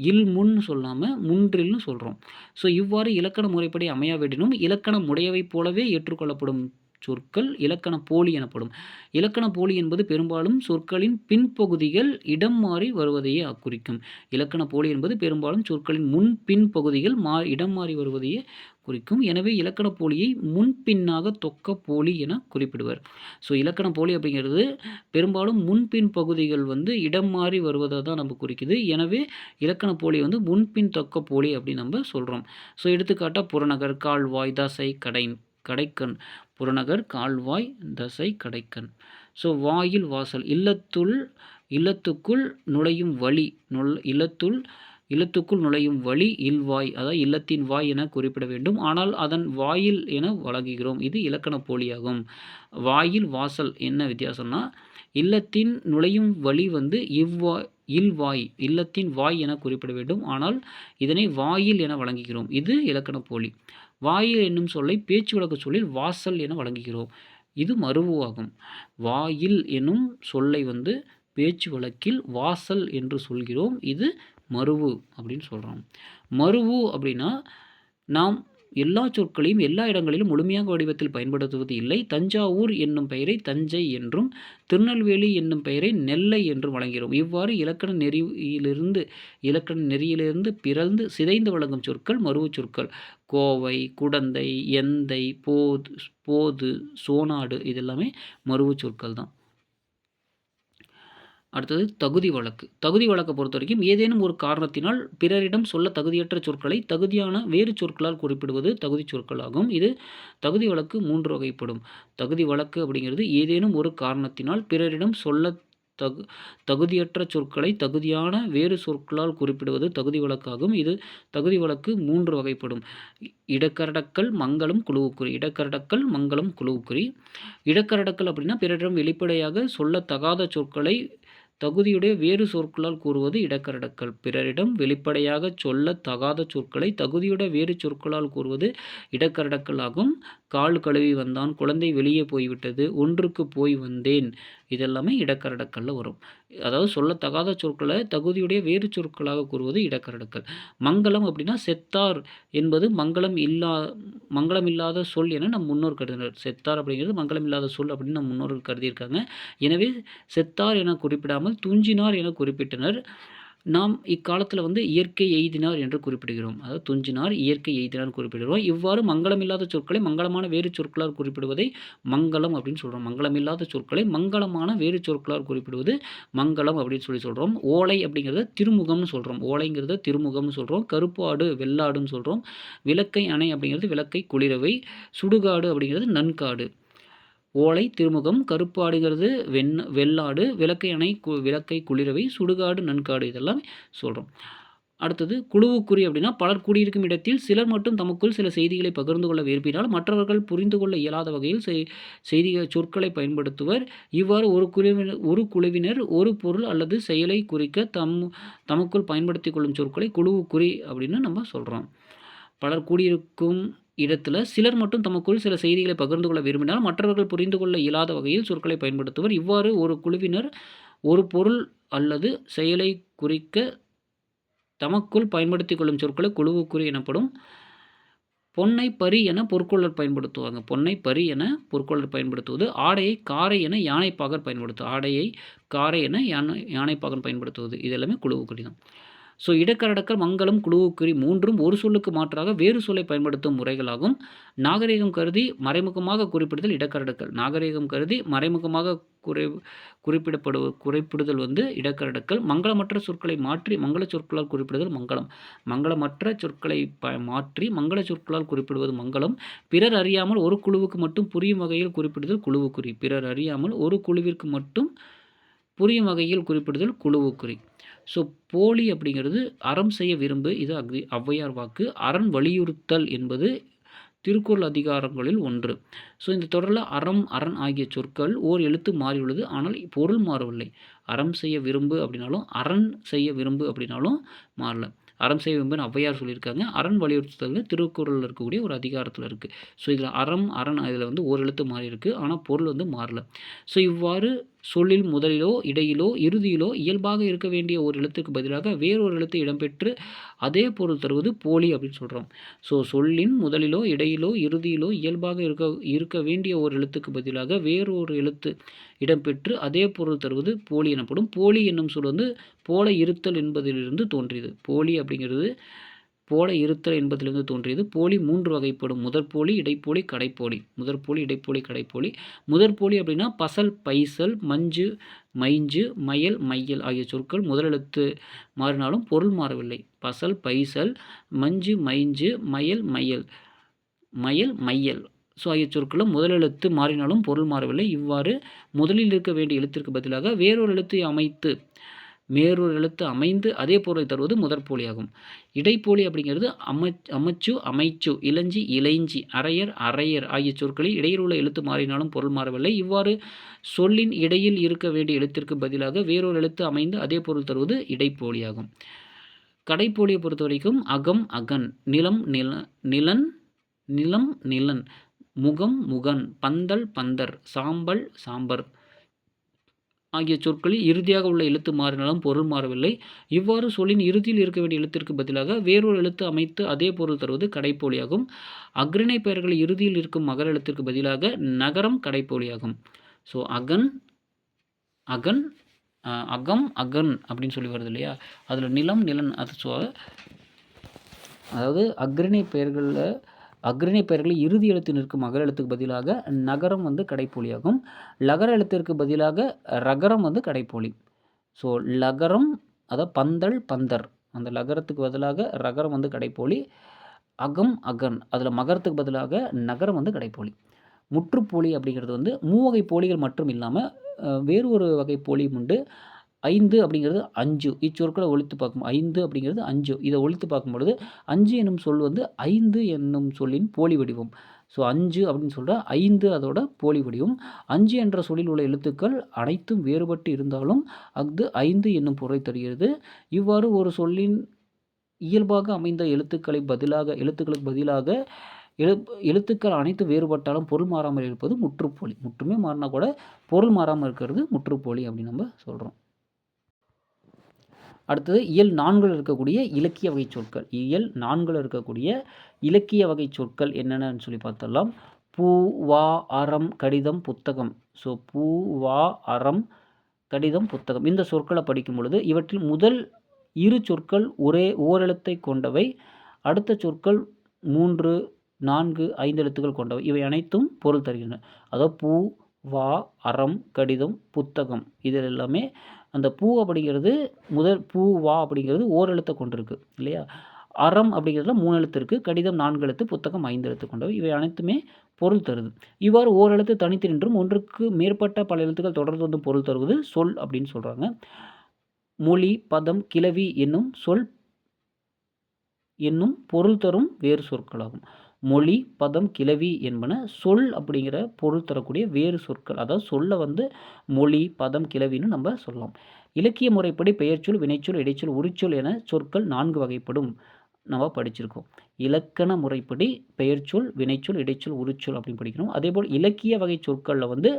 இல்முன் சொல்லாமல் முன்றில்னு சொல்கிறோம். ஸோ இவ்வாறு இலக்கண முறைப்படி அமையாவிடினும் இலக்கணம் உடையவை போலவே ஏற்றுக்கொள்ளப்படும் சொற்கள் இலக்கண போலி எனப்படும். இலக்கண போலி என்பது பெரும்பாலும் சொற்களின் பின்பகுதிகள் இடம் மாறி வருவதையே குறிக்கும். இலக்கண போலி என்பது பெரும்பாலும் சொற்களின் முன்பின் பகுதிகள் இடம் மாறி வருவதையே குறிக்கும். எனவே இலக்கண போலியை முன்பின்னாக தொக்க போலி என குறிப்பிடுவர். ஸோ இலக்கண போலி அப்படிங்கிறது பெரும்பாலும் முன்பின் பகுதிகள் வந்து இடம் மாறி வருவதை தான் நம்ம குறிக்குது. எனவே இலக்கண போலி வந்து முன்பின் தொக்க போலி அப்படின்னு நம்ம சொல்கிறோம். ஸோ எடுத்துக்காட்டாக புறநகர், கால்வாய், தசை, கடைக்கண். புறநகர், கால்வாய், தசை, கடைக்கண். ஸோ வாயில், வாசல். இல்லத்துக்குள் நுழையும் வழி. இல்லத்துக்குள் நுழையும் வழி இல்வாய். அதாவது இல்லத்தின் வாய் என குறிப்பிட வேண்டும். ஆனால் அதன் வாயில் என வழங்குகிறோம். இது இலக்கண போலியாகும். வாயில், வாசல் என்ன வித்தியாசம்னா இல்லத்தின் நுழையும் வழி வந்து இல்வாய், இல்லத்தின் வாய் என குறிப்பிட வேண்டும். ஆனால் இதனை வாயில் என வழங்குகிறோம். இது இலக்கண போலி. வாயில் என்னும் சொல்லை பேச்சு வழக்கு சொல்லில் வாசல் என வழங்குகிறோம். இது மருவு ஆகும். வாயில் எனும் சொல்லை வந்து பேச்சு வழக்கில் வாசல் என்று சொல்கிறோம். இது மருவு அப்படின்னு சொல்கிறோம். மருவு அப்படின்னா நாம் எல்லா சொற்களையும் எல்லா இடங்களிலும் முழுமையாக வடிவத்தில் பயன்படுத்துவது இல்லை. தஞ்சாவூர் என்னும் பெயரை தஞ்சை என்றும் திருநெல்வேலி என்னும் பெயரை நெல்லை என்றும் வழங்குகிறோம். இவ்வாறு இலக்கண நெறியிலிருந்து பிறந்து சிதைந்து வழங்கும் சொற்கள் மருவு சொற்கள். கோவை, குடந்தை, எந்தை, போது, சோனாடு இதெல்லாமே மருவு சொற்கள் தான். அடுத்தது தகுதி வழக்கு. தகுதி வழக்கை பொறுத்த வரைக்கும் ஏதேனும் ஒரு காரணத்தினால் பிறரிடம் சொல்ல தகுதியற்ற சொற்களை தகுதியான வேறு சொற்களால் குறிப்பிடுவது தகுதி சொற்கள் ஆகும். இது தகுதி வழக்கு 3 வகைப்படும். தகுதி வழக்கு அப்படிங்கிறது ஏதேனும் ஒரு காரணத்தினால் பிறரிடம் சொல்ல தகுதியற்ற சொற்களை தகுதியான வேறு சொற்களால் குறிப்பிடுவது தகுதி வழக்காகும். இது தகுதி வழக்கு 3 வகைப்படும். இடக்கரடக்கல், மங்கலம், குழுவுக்குறி. இடக்கரடக்கல், மங்கலம், குழுவுக்குறி. இடக்கரடக்கல் அப்படின்னா பிறரிடம் வெளிப்படையாக சொல்லத்தகாத சொற்களை தகுதியுடைய வேறு சொற்களால் கூறுவது இடக்கரடக்கல். பிறரிடம் வெளிப்படையாக சொல்ல தகாத சொற்களை தகுதியுடைய வேறு சொற்களால் கூறுவது இடக்கரடக்கல் ஆகும். கால் கழுவி வந்தான், குழந்தை வெளியே போய்விட்டது, ஒன்றுக்கு போய் வந்தேன், இதெல்லாமே இடக்கரடக்கல்ல வரும். அதாவது சொல்லத்தகாத சொற்களை தகுதியுடைய வேறு சொற்களாக கூறுவது இடக்கரடக்கல். மங்கலம் அப்படின்னா செத்தார் என்பது மங்களம் இல்லாத சொல் என நம் முன்னோர் கருதினர். செத்தார் அப்படிங்கிறது மங்களம் இல்லாத சொல் அப்படின்னு நம் முன்னோர்கள் கருதியிருக்காங்க. எனவே செத்தார் என குறிப்பிடாமல் துஞ்சினார் என குறிப்பிட்டனர். நாம் இக்காலத்தில் இயற்கை எய்தினார் என்று குறிப்பிடுகிறோம். அதாவது துஞ்சினார், இயற்கை எய்தினார் குறிப்பிடுகிறோம். இவ்வாறு மங்களமில்லாத சொற்களை மங்களமான வேறு சொற்களால் குறிப்பிடுவதை மங்களம் அப்படின்னு சொல்கிறோம். மங்களமில்லாத சொற்களை மங்களமான வேறு சொற்களால் குறிப்பிடுவது மங்களம் அப்படின்னு சொல்கிறோம். ஓலை அப்படிங்கிறத திருமுகம்னு சொல்கிறோம். ஓலைங்கிறத திருமுகம்னு சொல்கிறோம். கருப்பாடு வெள்ளாடுன்னு சொல்கிறோம். விளக்கை அணை அப்படிங்கிறது விளக்கை குளிரவை. சுடுகாடு அப்படிங்கிறது நன்காடு. ஓலை திருமுகம், கருப்பாடுங்கிறது வெள்ளாடு, விளக்கை அணை விளக்கை குளிரவை, சுடுகாடு நன்காடு, இதெல்லாம் சொல்கிறோம். அடுத்தது குழுவுக்குறி அப்படின்னா பலர் கூடியிருக்கும் இடத்தில் சிலர் மட்டும் தமக்குள் சில செய்திகளை பகிர்ந்து கொள்ள விரும்பினால் மற்றவர்கள் புரிந்து கொள்ள இயலாத வகையில் செய்திகள் சொற்களை பயன்படுத்துவர். இவ்வாறு ஒரு குழுவினர் ஒரு பொருள் அல்லது செயலை குறிக்க தமக்குள் பயன்படுத்தி கொள்ளும் சொற்களை குழுவுக்குறி அப்படின்னு நம்ம சொல்கிறோம். பலர் கூடியிருக்கும் இடத்துல சிலர் மட்டும் தமக்குள் சில செய்திகளை பகிர்ந்து கொள்ள விரும்பினால் மற்றவர்கள் புரிந்து கொள்ள இயலாத வகையில் சொற்களை பயன்படுத்துவர். இவ்வாறு ஒரு குழுவினர் ஒரு பொருள் அல்லது செயலை குறிக்க தமக்குள் பயன்படுத்தி கொள்ளும் சொற்களை குழுவுக்குறி எனப்படும். பொன்னை பரி என பொற்கொள்ளர் பயன்படுத்துவாங்க. பொன்னை பரி என பொற்கொள்ளர் பயன்படுத்துவது. ஆடையை காரை என யானைப்பாகர் பயன்படுத்துவது. ஆடையை காரை என யானைப்பாகன் பயன்படுத்துவது. இது எல்லாமே குழுவுக்குறி தான். ஸோ இடக்கரடக்கல், மங்கலம், குழுவுக்குறி மூன்றும் ஒரு சொல்லுக்கு மாற்றாக வேறு சொல்லை பயன்படுத்தும் முறைகளாகும். நாகரிகம் கருதி மறைமுகமாக குறிப்பிடுதல் இடக்கரடக்கல். நாகரிகம் கருதி மறைமுகமாக குறிப்பிடுதல் இடக்கரடக்கல். மங்களமற்ற சொற்களை மாற்றி மங்கள சொற்களால் குறிப்பிடுதல் மங்களம். மங்களமற்ற சொற்களை மாற்றி மங்கள சொற்களால் குறிப்பிடுவது மங்களம். பிறர் அறியாமல் ஒரு குழுவுக்கு மட்டும் புரியும் வகையில் குறிப்பிடுதல் குழுவுக்குறி. பிறர் அறியாமல் ஒரு குழுவிற்கு மட்டும் புரியும் வகையில் குறிப்பிடுதல் குழுவுக்குறி. ஸோ போலி அப்படிங்கிறது அறம் செய்ய விரும்பு, இது ஔவையார் வாக்கு. அரண் வலியுறுத்தல் என்பது திருக்குறள் அதிகாரங்களில் ஒன்று. ஸோ இந்த தொடரில் அறம், அரண் ஆகிய சொற்கள் ஓர் எழுத்து மாறியுள்ளது, ஆனால் பொருள் மாறவில்லை. அறம் செய்ய விரும்பு அப்படின்னாலும் அரண் செய்ய விரும்பு அப்படின்னாலும் மாறல. அறம் செய்ய விரும்புன்னு ஔவையார் சொல்லியிருக்காங்க. அரண் வலியுறுத்தல் திருக்குறளில் இருக்கக்கூடிய ஒரு அதிகாரத்தில் இருக்குது. ஸோ இதில் அறம், அரண் இதில் ஒரு எழுத்து மாறி இருக்குது, ஆனால் பொருள் மாறல. ஸோ இவ்வாறு சொல்லில் முதலிலோ இடையிலோ இறுதியிலோ இயல்பாக இருக்க வேண்டிய ஒரு எழுத்துக்கு பதிலாக வேறொரு எழுத்து இடம்பெற்று அதே பொருள் தருவது போலி அப்படின்னு சொல்கிறோம். ஸோ சொல்லின் முதலிலோ இடையிலோ இறுதியிலோ இயல்பாக இருக்க வேண்டிய ஒரு எழுத்துக்கு பதிலாக வேறொரு எழுத்து இடம்பெற்று அதே பொருள் தருவது போலி எனப்படும். போலி என்னும் சொல் போல இருத்தல் என்பதிலிருந்து தோன்றியது. போலி அப்படிங்கிறது போல இருத்தல் என்பதிலிருந்து தோன்றியது. போலி 3 வகைப்படும். முதற்போலி, இடைப்போலி, கடைப்போலி. முதற்போலி, இடைப்போலி, கடைப்போலி. முதற்போலி அப்படின்னா பசல், பைசல், மஞ்சு, மைஞ்சு, மயல், மையல் ஆகிய சொற்கள் முதலெழுத்து மாறினாலும் பொருள் மாறவில்லை. பசல், பைசல், மஞ்சு, மைஞ்சு, மயல், மையல், மையல் ஸோ ஆகிய சொற்களும் முதலெழுத்து மாறினாலும் பொருள் மாறவில்லை. இவ்வாறு முதலில் இருக்க வேண்டிய எழுத்திற்கு பதிலாக வேறொரு எழுத்து அமைந்து அதே பொருளை தருவது முதற்போலியாகும். இடைப்போலி அப்படிங்கிறது அமைச்சு, இளஞ்சி, இளைஞ்சி, அரையர் ஆகிய சொற்களில் இடையில் உள்ள எழுத்து மாறினாலும் பொருள் மாறவில்லை. இவ்வாறு சொல்லின் இடையில் இருக்க வேண்டிய எழுத்திற்கு பதிலாக வேறொரு எழுத்து அமைந்து அதே பொருள் தருவது இடைப்போலியாகும். கடைப்போலியை பொறுத்த வரைக்கும் அகம், அகன், நிலம், முகம், முகன், பந்தல், பந்தர், சாம்பல், சாம்பர் ஆகிய சொற்களில் இறுதியாக உள்ள எழுத்து மாறினாலும் பொருள் மாறவில்லை. இவ்வாறு சொல்லின் இறுதியில் இருக்க வேண்டிய எழுத்திற்கு பதிலாக வேறொரு எழுத்து அமைத்து அதே பொருள் தருவது கடைப்போலியாகும். அக்ரிணை பெயர்களில் இறுதியில் இருக்கும் மகர எழுத்திற்கு பதிலாக நகரம் கடைப்போலியாகும். ஸோ அகம், அகன் அப்படின்னு சொல்லி வருது இல்லையா, அதில் நிலம், நிலன் அதாவது அக்ரிணை பெயர்களில் இறுதி எழுத்து நிற்கும் மகர எழுத்துக்கு பதிலாக நகரம் கடைப்போலியாகும். லகர எழுத்திற்கு பதிலாக ரகரம் கடைப்போலி. ஸோ லகரம் அதாவது பந்தல் பந்தர், அந்த லகரத்துக்கு பதிலாக ரகரம் வந்து கடைப்போலி. அகம் அகன், அதில் மகரத்துக்கு பதிலாக நகரம் வந்து கடைப்போலி. முற்றுப்போலி அப்படிங்கிறது வந்து மூவகை போலிகள் மட்டும் இல்லாமல் வேறு ஒரு வகை போலியும் உண்டு. 5 அப்படிங்கிறது 5, இச்சொற்களை ஒழித்து பார்க்கும் 5 அப்படிங்கிறது 5, இதை ஒழித்து பார்க்கும் பொழுது 5 என்னும் சொல் வந்து 5 என்னும் சொல்லின் போலி வடிவம். ஸோ 5 அப்படின்னு சொல்கிற 5 அதோட போலி வடிவம். 5 என்ற சொல்லில் உள்ள எழுத்துக்கள் அனைத்தும் வேறுபட்டு இருந்தாலும் அஃது 5 என்னும் பொருளை தருகிறது. இவ்வாறு ஒரு சொல்லின் இயல்பாக அமைந்த எழுத்துக்களுக்கு பதிலாக எழுத்துக்கள் அனைத்து வேறுபட்டாலும் பொருள் மாறாமல் இருப்பது முற்றுப்போலி. முற்றுமே மாறினா கூட பொருள் மாறாமல் இருக்கிறது முற்றுப்போலி அப்படின்னு நம்ம சொல்கிறோம். அடுத்தது இயல் 4ல் இருக்கக்கூடிய இலக்கிய வகை சொற்கள். இயல் 4ல் இருக்கக்கூடிய இலக்கிய வகை சொற்கள் என்னென்னு சொல்லி பார்த்தலாம். பூ, வா, அறம், கடிதம், புத்தகம். ஸோ பூ, வா, அறம், கடிதம், புத்தகம் இந்த சொற்களை படிக்கும் பொழுது இவற்றில் முதல் இரு சொற்கள் ஓரெழுத்தை கொண்டவை. அடுத்த சொற்கள் 3, 4, 5 எழுத்துக்கள் கொண்டவை. இவை அனைத்தும் பொருள் தருகின்றன. அதாவது பூ, வா, அறம், கடிதம், புத்தகம் இதில் எல்லாமே அந்த பூ அப்படிங்கிறது பூ, வா அப்படிங்கிறது ஓரெழுத்தை கொண்டிருக்கு இல்லையா. அறம் அப்படிங்கிறதுல 3 எழுத்து இருக்குது. கடிதம் 4 எழுத்து, புத்தகம் 5 எழுத்து கொண்டவை. இவை அனைத்துமே பொருள் தருது. இவ்வாறு ஓரெழுத்து தனித்து நின்றும் ஒன்றுக்கு மேற்பட்ட பல எழுத்துக்கள் தொடர்ந்து வந்து பொருள் தருவது சொல் அப்படின்னு சொல்கிறாங்க. மொழி, பதம், கிளவி என்னும் பொருள் தரும் வேறு சொற்களாகும். மொழி, பதம், கிளவி என்பன சொல் அப்படிங்கிற பொருள் தரக்கூடிய வேறு சொற்கள். அதாவது சொல்ல வந்து மொழி, பதம், கிளவின்னு நம்ம சொல்லலாம். இலக்கிய முறைப்படி பெயர்ச்சொல், வினைச்சொல், இடைச்சொல், உரிச்சொல் என சொற்கள் 4 வகைப்படும். நம்ம படிச்சிருக்கோம். இலக்கண முறைப்படி பெயர்ச்சொல், வினைச்சொல், இடைச்சொல், உரிச்சொல் அப்படின்னு படிக்கணும். அதேபோல் இலக்கிய வகை சொற்களில் வந்து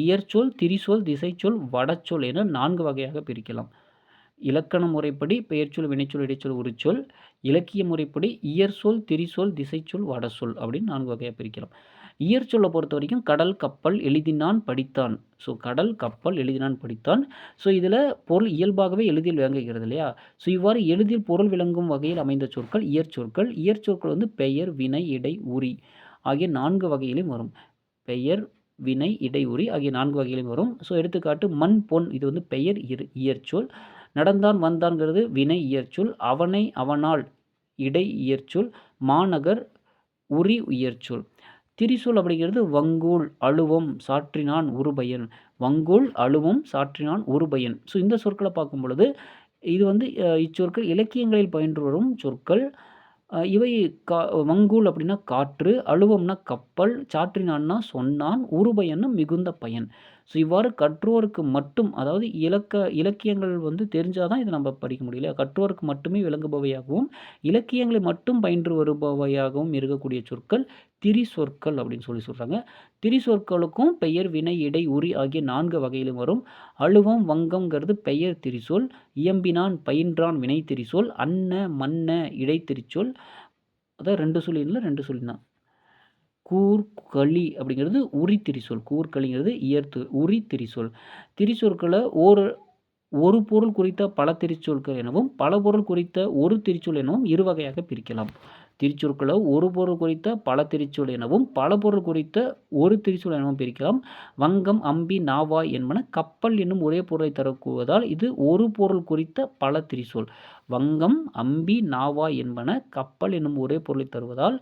இயற்சொல், திரிசொல், திசைச்சொல், வடச்சொல் என 4 வகையாக பிரிக்கலாம். இலக்கண முறைப்படி பெயர்ச்சொல், வினைச்சொல், இடைச்சொல், உரிச்சொல். இலக்கிய முறைப்படி இயற்சொல், திரிசொல், திசைச்சொல், வடசொல் அப்படின்னு 4 வகையாக பிரிக்கலாம். இயற்சொல்லை பொறுத்த வரைக்கும் கடல், கப்பல், எழுதினான், படித்தான். ஸோ கடல், கப்பல், எழுதினான், படித்தான். ஸோ இதில் பொருள் இயல்பாகவே எளிதில் விளங்குகிறது இல்லையா. ஸோ இவ்வாறு எளிதில் பொருள் விளங்கும் வகையில் அமைந்த சொற்கள் இயற்சொற்கள். இயற்சொற்கள் வந்து பெயர், வினை, இடை, உரி ஆகிய 4 வகையிலும் வரும். பெயர், வினை, இடை, உரி ஆகிய 4 வகையிலும் வரும். ஸோ எடுத்துக்காட்டு மண், பொன் இது வந்து பெயர் இயற்சொல். நடந்தான், வந்தான்கிறது வினை இயற்சொல். அவனை, அவனால் இடை இயற்சொல். மாநகர் உரி இயற்சொல். திரிசொல் அப்படிங்கிறது வங்கூல், அழுவம், சாற்றினான், உருபயன். வங்கூல், அழுவம், சாற்றினான், உருபயன். ஸோ இந்த சொற்களை பார்க்கும் பொழுது இது வந்து இச்சொற்கள் இலக்கியங்களில் பயின்று வரும் சொற்கள். இவை வங்கூல் அப்படின்னா காற்று, அழுவம்னா கப்பல், சாற்றினான்னா சொன்னான், உருபயன்னா மிகுந்த பயன். ஸோ இவ்வாறு கற்றோருக்கு மட்டும், அதாவது இலக்கியங்கள் வந்து தெரிஞ்சால் தான் இதை நம்ம படிக்க முடியல. கற்றோருக்கு மட்டுமே விளங்குபவையாகவும் இலக்கியங்களை மட்டும் பயின்று வருபவையாகவும் இருக்கக்கூடிய சொற்கள் திரிசொற்கள் அப்படின்னு சொல்கிறாங்க. திரிசொற்களுக்கும் பெயர், வினை, இடை, உரி ஆகிய 4 வகையிலும் வரும். அழுவம், வங்கம்ங்கிறது பெயர் திரிசொல். இயம்பினான், பயின்றான் வினை திரிசொல். அன்ன, மன்ன இடை திரிசொல். அதான் 2 சொல்லி இல்லை 2 சொல்லினா. கூர்களி அப்படிங்கிறது உரி திரிசொல். கூர்களிங்கிறது உரி திரிசொல். திரிசொற்களை ஒரு பொருள் குறித்த பல திரிச்சொற்கள் எனவும் பல பொருள் குறித்த ஒரு திரிச்சொல் எனவும் 2 வகையாக பிரிக்கலாம். திரிச்சொற்களை ஒரு பொருள் குறித்த பல திரிச்சொல் எனவும் பல பொருள் குறித்த ஒரு திரிச்சொல் எனவும் பிரிக்கலாம். வங்கம், அம்பி, நாவாய் என்பன கப்பல் என்னும் ஒரே பொருளை தரக்கூவதால் இது ஒரு பொருள் குறித்த பல திரிசொல். வங்கம், அம்பி, நாவாய் என்பன கப்பல் என்னும் ஒரே பொருளை தருவதால்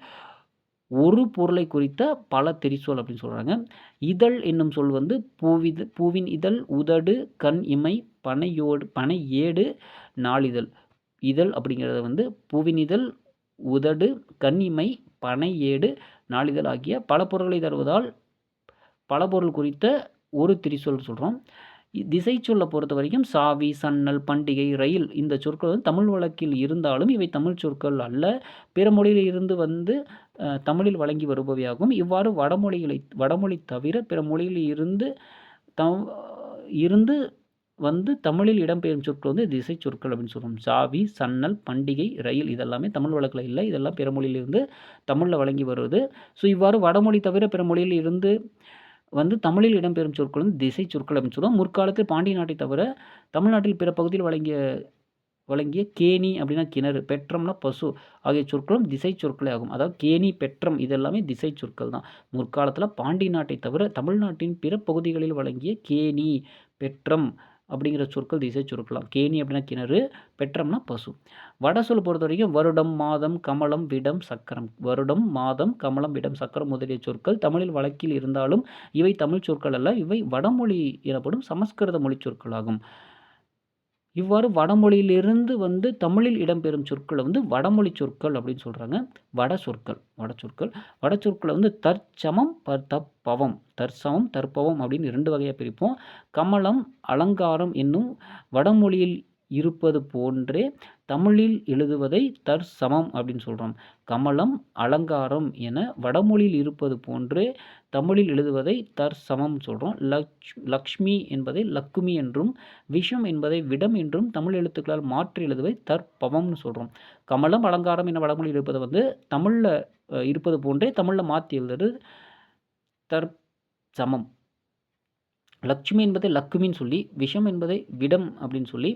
ஒரு பொருளை குறித்த பல திரிசொல் அப்படின்னு சொல்கிறாங்க. இதழ் என்னும் சொல் வந்து பூவின் இதழ், உதடு, கண் இமை, பனை ஏடு, நாளிதழ். இதழ் அப்படிங்கிறத வந்து பூவின் இதழ், உதடு, கண் இமை, பனை ஏடு, நாளிதழ் ஆகிய பல பொருள்களை தருவதால் பல பொருள் குறித்த ஒரு திரிசொல் சொல்கிறோம். திசை சொல்லை பொறுத்த வரைக்கும் சாவி, சன்னல், பண்டிகை, ரயில் இந்த சொற்கள் வந்து தமிழ் வழக்கில் இருந்தாலும் இவை தமிழ் சொற்கள் அல்ல. பிற மொழியில் இருந்து வந்து தமிழில் வழங்கி வருபவையாகும். இவ்வாறு வடமொழி தவிர பிற மொழியில் இருந்து வந்து தமிழில் இடம்பெயரும் சொற்கள் வந்து திசை சொற்கள் அப்படின்னு சொல்லுவோம். சாவி, சன்னல், பண்டிகை, ரயில் இதெல்லாமே தமிழ் வழக்கில் இல்லை. இதெல்லாம் பிற மொழியிலிருந்து தமிழில் வழங்கி வருவது. ஸோ இவ்வாறு வடமொழி தவிர பிற மொழியில் இருந்து வந்து தமிழில் இடம்பெறும் சொற்கள் வந்து திசை சொற்கள் அப்படின்னு சொல்லுவோம். முற்காலத்தில் பாண்டிய நாட்டை தவிர தமிழ்நாட்டில் பிற பகுதியில் வழங்கிய கேணி அப்படின்னா கிணறு, பெற்றம்னா பசு ஆகிய சொற்களும் திசை சொற்களே ஆகும். அதாவது கேணி, பெற்றம் இதெல்லாமே திசை சொற்கள் தான். முற்காலத்தில் பாண்டிய நாட்டை தவிர தமிழ்நாட்டின் பிற பகுதிகளில் வழங்கிய கேணி, பெற்றம், அப்படிங்கிற சொற்கள் திசை சொற்களாம். கேணி அப்படின்னா கிணறு, பெற்றம்னா பசு. வடசொல் பொறுத்த வரைக்கும் வருடம், மாதம், கமலம், விடம், சக்கரம். வருடம், மாதம், கமலம், விடம், சக்கரம் முதலிய சொற்கள் தமிழில் வழக்கில் இருந்தாலும் இவை தமிழ் சொற்கள் அல்ல. இவை வடமொழி எனப்படும் சமஸ்கிருத மொழி சொற்களாகும். இவ்வாறு வடமொழியிலிருந்து தமிழில் இடம்பெறும் சொற்களை வடமொழி சொற்கள் அப்படின்னு சொல்கிறாங்க. வட சொற்களை தற்சமம் தற்பவம் தற்பவம் அப்படின்னு 2 வகையாக பிரிப்போம். கமலம், அலங்காரம் என்னும் வடமொழியில் இருப்பது போன்றே தமிழில் எழுதுவதை தற்சமம் அப்படின்னு சொல்கிறோம். கமலம், அலங்காரம் என வடமொழியில் இருப்பது போன்றே தமிழில் எழுதுவதை தற்சமம் சொல்கிறோம். லக்ஷ்மி என்பதை லக்குமி என்றும், விஷம் என்பதை விடம் என்றும் தமிழ் எழுத்துக்களால் மாற்றி எழுதுவதை தற்பவம்னு சொல்கிறோம். கமலம், அலங்காரம் என வடமொழியில் இருப்பதை தமிழில் இருப்பது போன்றே தமிழில் மாற்றி எழுதுறது தற்சமம். லக்ஷ்மி என்பதை லக்குமின்னு சொல்லி, விஷம் என்பதை விடம் அப்படின்னு சொல்லி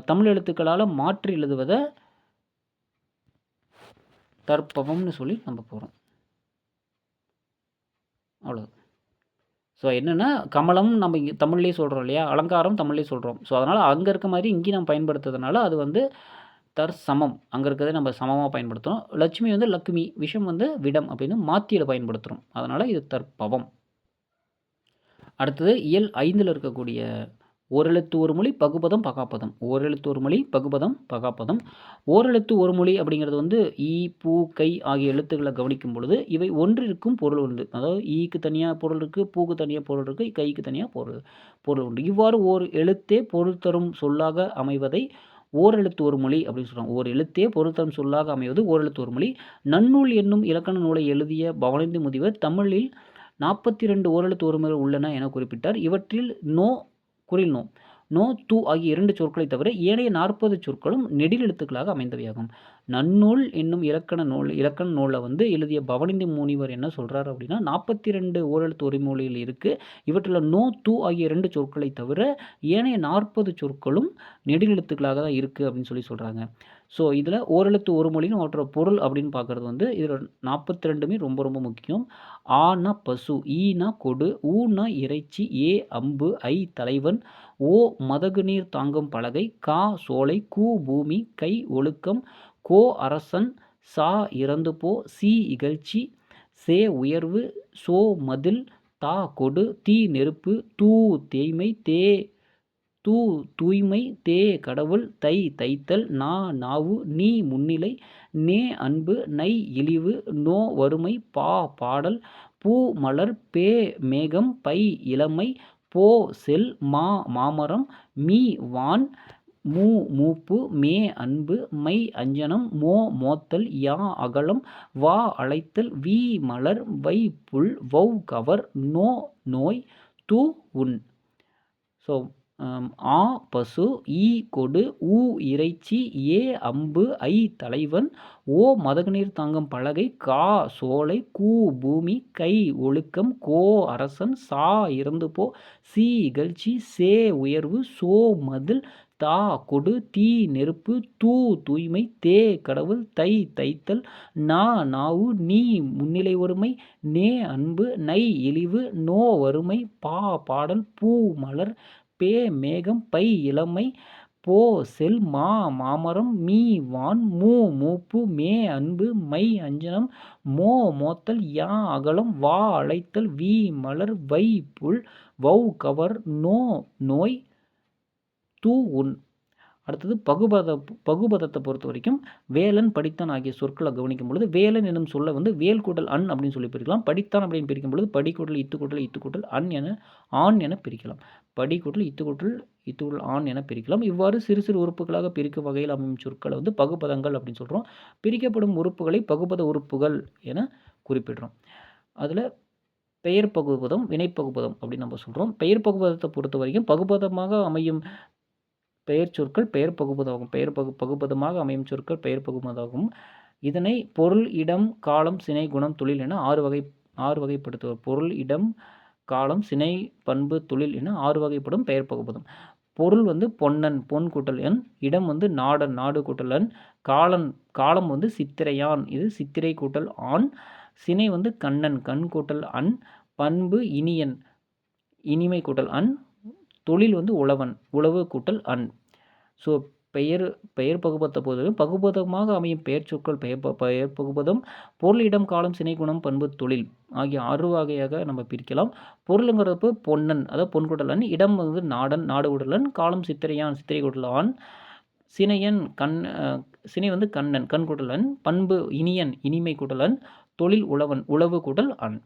தமிழ் எழுத்துக்களால் மாற்றி எழுதுவதை தற்பவம்னு சொல்லி நம்ம போகிறோம். அவ்வளோ. ஸோ என்னென்னா கமலம் நம்ம இங்கே தமிழ்லேயே சொல்கிறோம் இல்லையா, அலங்காரம் தமிழ்லேயே சொல்கிறோம். ஸோ அதனால் அங்கே இருக்க மாதிரி இங்கேயும் நம்ம பயன்படுத்துறதுனால அது தற்சமம், அங்கே இருக்கிறத நம்ம சமமாக பயன்படுத்துகிறோம். லட்சுமி லக்குமி, விஷம் விடம் அப்படின்னு மாற்றியில் பயன்படுத்துகிறோம். அதனால் இது தற்பவம். அடுத்தது இயல் 5ல் இருக்கக்கூடிய ஓரெழுத்து ஒரு மொழி பகுபதம் பகாப்பதம். ஓரெழுத்து ஒரு மொழி பகுபதம் பகாப்பதம். ஓரெழுத்து ஒரு மொழி அப்படிங்கிறது ஈ, பூ, கை ஆகிய எழுத்துக்களை கவனிக்கும் பொழுது இவை ஒன்றிற்கும் பொருள் உண்டு. அதாவது ஈக்கு தனியாக பொருள் இருக்குது, பூக்கு தனியாக பொருள் இருக்குது, கைக்கு தனியாக பொருள் உண்டு. இவ்வாறு ஓர் எழுத்தே பொருள் தரும் சொல்லாக அமைவதை ஓரெழுத்து ஒரு மொழி அப்படின்னு சொல்கிறாங்க. ஓர் எழுத்தே பொருள் தரும் சொல்லாக அமைவது ஓரெழுத்து ஒரு மொழி. நன்னூல் என்னும் இலக்கண நூலை எழுதிய பவனந்தி முதிவர் தமிழில் 42 ஓரெழுத்து ஒருமுறை உள்ளன என குறிப்பிட்டார். இவற்றில் நோ, குறில் நோ, நோ, து ஆகிய 2 சொற்களை தவிர ஏனைய 40 சொற்களும் நெடில் எழுத்துக்களாக அமைந்தவையாகும். நன்னூல் என்னும் இலக்கண நூலில் எழுதிய பவனந்தி முனிவர் என்ன சொல்கிறார் அப்படின்னா 42 ஓரெழுத்து ஒருமொழியில் இருக்குது. இவற்றில் நோ, து ஆகிய 2 சொற்களை தவிர ஏனைய 40 சொற்களும் நெடில் எழுத்துக்களாக தான் இருக்குது அப்படின்னு சொல்கிறாங்க. ஸோ இதில் ஓரெழுத்து ஒரு மொழின்னு அவற்றோட பொருள் அப்படின்னு பார்க்குறது இதில் 42மே ரொம்ப ரொம்ப முக்கியம். ஆனா பசு, ஈனா கொடு, ஊனா இறைச்சி, ஏ அம்பு, ஐ தலைவன், ஓ மதகு நீர் தாங்கும் பலகை, கா சோலை, கூ பூமி, கை ஒழுக்கம், கோ அரசன், சா இறந்து போ, சி இகழ்ச்சி, சே உயர்வு, சோ மதில், தா கொடு, தீ நெருப்பு, தூ தேய்மை, தூய்மை, தே கடவுள், தை தைத்தல், நா நாவு, நீ முன்னிலை, நே அன்பு, நை இழிவு, நோ வறுமை, பா பாடல், பூ மலர், பே மேகம், பை இளமை, போ செல், மா மாமரம், மீ வான், மூ மூப்பு, மே அன்பு, மை அஞ்சனம், மோ மோத்தல், யா அகலம், வா அழைத்தல், வி மலர், வை புல், வௌ கவர், நோ நோய், து உன். ஸோ ஆ பசு, ஈ கொடு, ஊ இறைச்சி, ஏ அம்பு, ஐ தலைவன், ஓ மதகுநீர் தாங்கும் பலகை, கா சோலை, கூ பூமி, கை ஒழுக்கம், கோ அரசன், சா இறந்து போ, சி இகழ்ச்சி, சே உயர்வு, சோ மதில், தா கொடு, தீ நெருப்பு, தூ தூய்மை, தே கடவுள், தை தைத்தல், நா நாவு, நீ முன்னிலை ஒருமை, நே அன்பு, நை இழிவு, நோ வறுமை, பா பாடல், பூ மலர், பே மேகம், பை இளமை, போ செல், மா மாமரம், மீ வான், மூ மூப்பு, மே அன்பு, மை அஞ்சனம், மோ மோத்தல், யா அகலம், வா அழைத்தல், வி மலர், வை புல், வௌ கவர், நோ நோய், து உன். அடுத்தது பகுபதத்தை பொறுத்த வரைக்கும் வேலன், படித்தான் ஆகிய சொற்களை கவனிக்கும் பொழுது வேலன் என்னும் சொல்ல வேல் கூட்டல் அன் அப்படின்னு சொல்லி பிரிக்கலாம். படித்தான் அப்படின்னு பிரிக்கும் பொழுது படி கூட்டல் இத்து கூட்டல் ஆண் என பிரிக்கலாம். படி கூட்டல் இத்து கூட்டல் ஆண் என பிரிக்கலாம். இவ்வாறு சிறு சிறு உறுப்புகளாக பிரிக்கும் வகையில் அமையும் சொற்களை பகுபதங்கள் அப்படின்னு சொல்கிறோம். பிரிக்கப்படும் உறுப்புகளை பகுபத உறுப்புகள் என குறிப்பிடுறோம். அதில் பெயர் பகுபதம், வினைப்பகுபதம் அப்படின்னு நம்ம சொல்கிறோம். பெயர் பகுபதத்தை பொறுத்த வரைக்கும் பகுபதமாக அமையும் பெயர் சொற்கள் பெயர் பகுபதாகும். பகுபதமாக அமையும் சொற்கள் பெயர் பகுபதாகும். இதனை பொருள், இடம், காலம், சினை, குணம், தொழில் என 6 வகைப்படுத்துவர். பொருள், இடம், காலம், சினை, பண்பு, தொழில் என 6 வகைப்படும் பெயர் பகுபதம். பொருள் பொன்னன், பொன் கூட்டல் எண். இடம் நாடன், நாடு கூட்டல் எண். காலம் சித்திரையான், இது சித்திரை கூட்டல் ஆண். சினை கண்ணன், கண் கூட்டல் அன். பண்பு இனியன், இனிமை கூட்டல் அன். தொழில் வந்து உழவன், உழவு கூட்டல் அன். ஸோ பெயர் பெயர் பகுபதத்தை பொறுத்தவரைக்கும் பகுபதமாக அமையும் பெயர் சொற்கள் பெயர் பகுபதம் பொருள், இடம், காலம், சினை, குணம், பண்பு, தொழில் ஆகிய 6 வகையாக நம்ம பிரிக்கலாம். பொருளுங்கிறப்ப பொன்னன், அதாவது பொன் கூட்டல் அன். இடம் வந்து நாடன், நாடு கூட்டல் அன். காலம் சித்திரையான், சித்திரை கூட்டல் ஆண். சினையன் சினை வந்து கண்ணன், கண் கூட்டல் அன். பண்பு இனியன், இனிமை கூட்டல் அன். தொழில் உழவன், உழவு கூட்டல் அன்.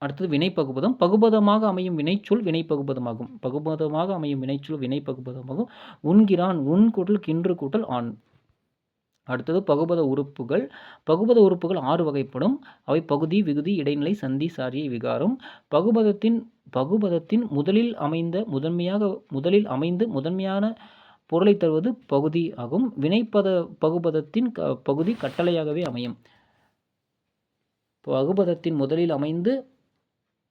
அடுத்தது வினை பகுபதம். பகுபதமாக அமையும் வினைச்சொல் வினை பகுபதமாகும். பகுபதமாக அமையும் வினைச்சொல் வினை பகுபதமாகும். உண்கிறான், உன் கூட்டல் கின்று கூட்டல் ஆண். அடுத்தது பகுபத உறுப்புகள். பகுபத உறுப்புகள் 6 வகைப்படும். அவை பகுதி, விகுதி, இடைநிலை, சந்தி, சாரியை, விகாரம். பகுபதத்தின் முதலில் அமைந்து முதன்மையான பொருளை தருவது பகுதி ஆகும். பகுபதத்தின் பகுதி கட்டளையாகவே அமையும். பகுபதத்தின் முதலில் அமைந்து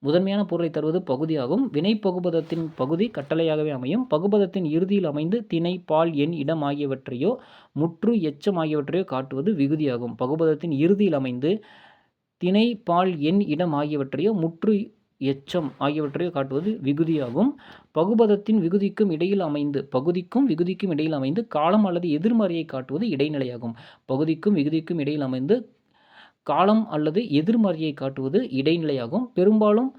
முதன்மையான பொருளை தருவது பகுதியாகும். வினை பகுபதத்தின் பகுதி கட்டளையாகவே அமையும். பகுபதத்தின் இறுதியில் அமைந்து திணை, பால், எண், இடம் ஆகியவற்றையோ முற்று, எச்சம் ஆகியவற்றையோ காட்டுவது விகுதியாகும். பகுபதத்தின் இறுதியில் அமைந்து திணை, பால், எண், இடம் ஆகியவற்றையோ முற்று, எச்சம் ஆகியவற்றையோ காட்டுவது விகுதியாகும். பகுபதத்தின் விகுதிக்கும் இடையில் அமைந்து பகுதிக்கும் விகுதிக்கும் இடையில் அமைந்து காலம் அல்லது எதிர்மறையை காட்டுவது இடைநிலையாகும். பகுதிக்கும் விகுதிக்கும் இடையில் அமைந்து காலம் அல்லது எதிர்மறையை காட்டுவது இடைநிலையாகும். பெரும்பாலும்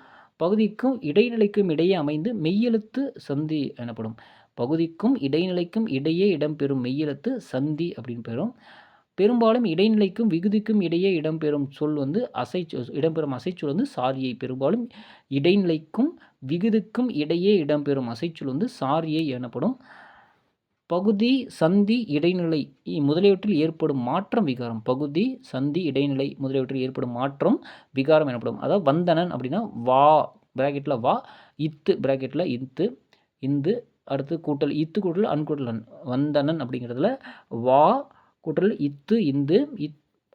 பகுதிக்கும் இடைநிலைக்கும் இடையே அமைந்து மெய்யெழுத்து சந்தி எனப்படும். பகுதிக்கும் இடைநிலைக்கும் இடையே இடம்பெறும் மெய்யெழுத்து சந்தி அப்படின்னு பெறும். பெரும்பாலும் இடைநிலைக்கும் விகுதிக்கும் இடையே இடம்பெறும் சொல் வந்து இடம்பெறும் அசைச்சொல் வந்து சாரியை. பெரும்பாலும் இடைநிலைக்கும் விகுதிக்கும் இடையே இடம்பெறும் அசைச்சொல் வந்து சாரியை எனப்படும். பகுதி, சந்தி, இடைநிலை முதலியவற்றில் ஏற்படும் மாற்றம் விகாரம். பகுதி, சந்தி, இடைநிலை முதலியவற்றில் ஏற்படும் மாற்றம் விகாரம் எனப்படும். அதாவது வந்தனன் அப்படின்னா வா பிராக்கெட்டில் வா, இத்து பிராக்கெட்டில் இத்து, இந்து, அடுத்து கூட்டல் இத்து கூட்டல் அன் கூட்டல் அன். வந்தனன் அப்படிங்கிறதுல வா கூட்டல் இத்து இந்து,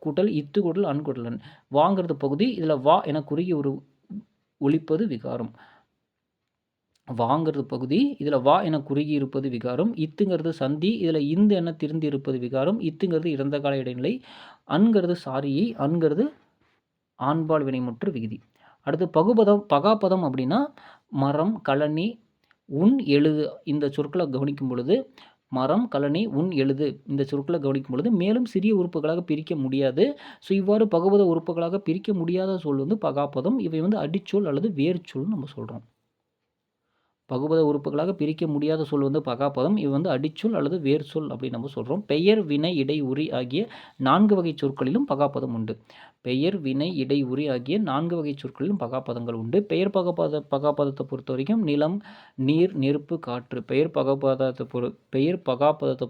கூட்டல் இத்து கூட்டல் அன் கூட்டல் அன். வாங்கிறது பகுதி, இதில் வா என குறுகி ஒரு ஒலிப்பது விகாரம். வாங்கிறது பகுதி, இதில் வா என குறுகி இருப்பது விகாரம். இத்துங்கிறது சந்தி, இதில் இந்து என திருந்தி இருப்பது விகாரம். இத்துங்கிறது இறந்த கால இடைநிலை. அன்கிறது சாரியை, அன்கிறது ஆண்பால் வினைமுற்று விகுதி. அடுத்து பகாபதம் அப்படின்னா மரம், கழனி, உன், எழுது இந்த சொற்களை கவனிக்கும் பொழுது மரம், கழனி, உன், எழுது இந்த சொற்களை கவனிக்கும் பொழுது மேலும் சிறிய உறுப்புகளாக பிரிக்க முடியாது. ஸோ இவ்வாறு பகுபத உறுப்புகளாக பிரிக்க முடியாத சொல் வந்து பகாபதம். இவை வந்து அடிச்சொல் அல்லது வேர்ச்சொல்னு நம்ம சொல்கிறோம். பகுபத உறுப்புகளாக பிரிக்க முடியாத சொல் வந்து பகாபதம். இது வந்து அடிச்சொல் அல்லது வேர் சொல் அப்படின்னு நம்ம சொல்கிறோம். பெயர், வினை, இடை, உரி ஆகிய 4 வகை சொற்களிலும் பகாபதம் உண்டு. பெயர், வினை, இடை, உரி ஆகிய 4 வகை சொற்களிலும் பகாபதங்கள் உண்டு. பெயர் பகாபதத்தை பொறுத்த வரைக்கும் நிலம், நீர், நெருப்பு, காற்று. பெயர் பகாபதத்தை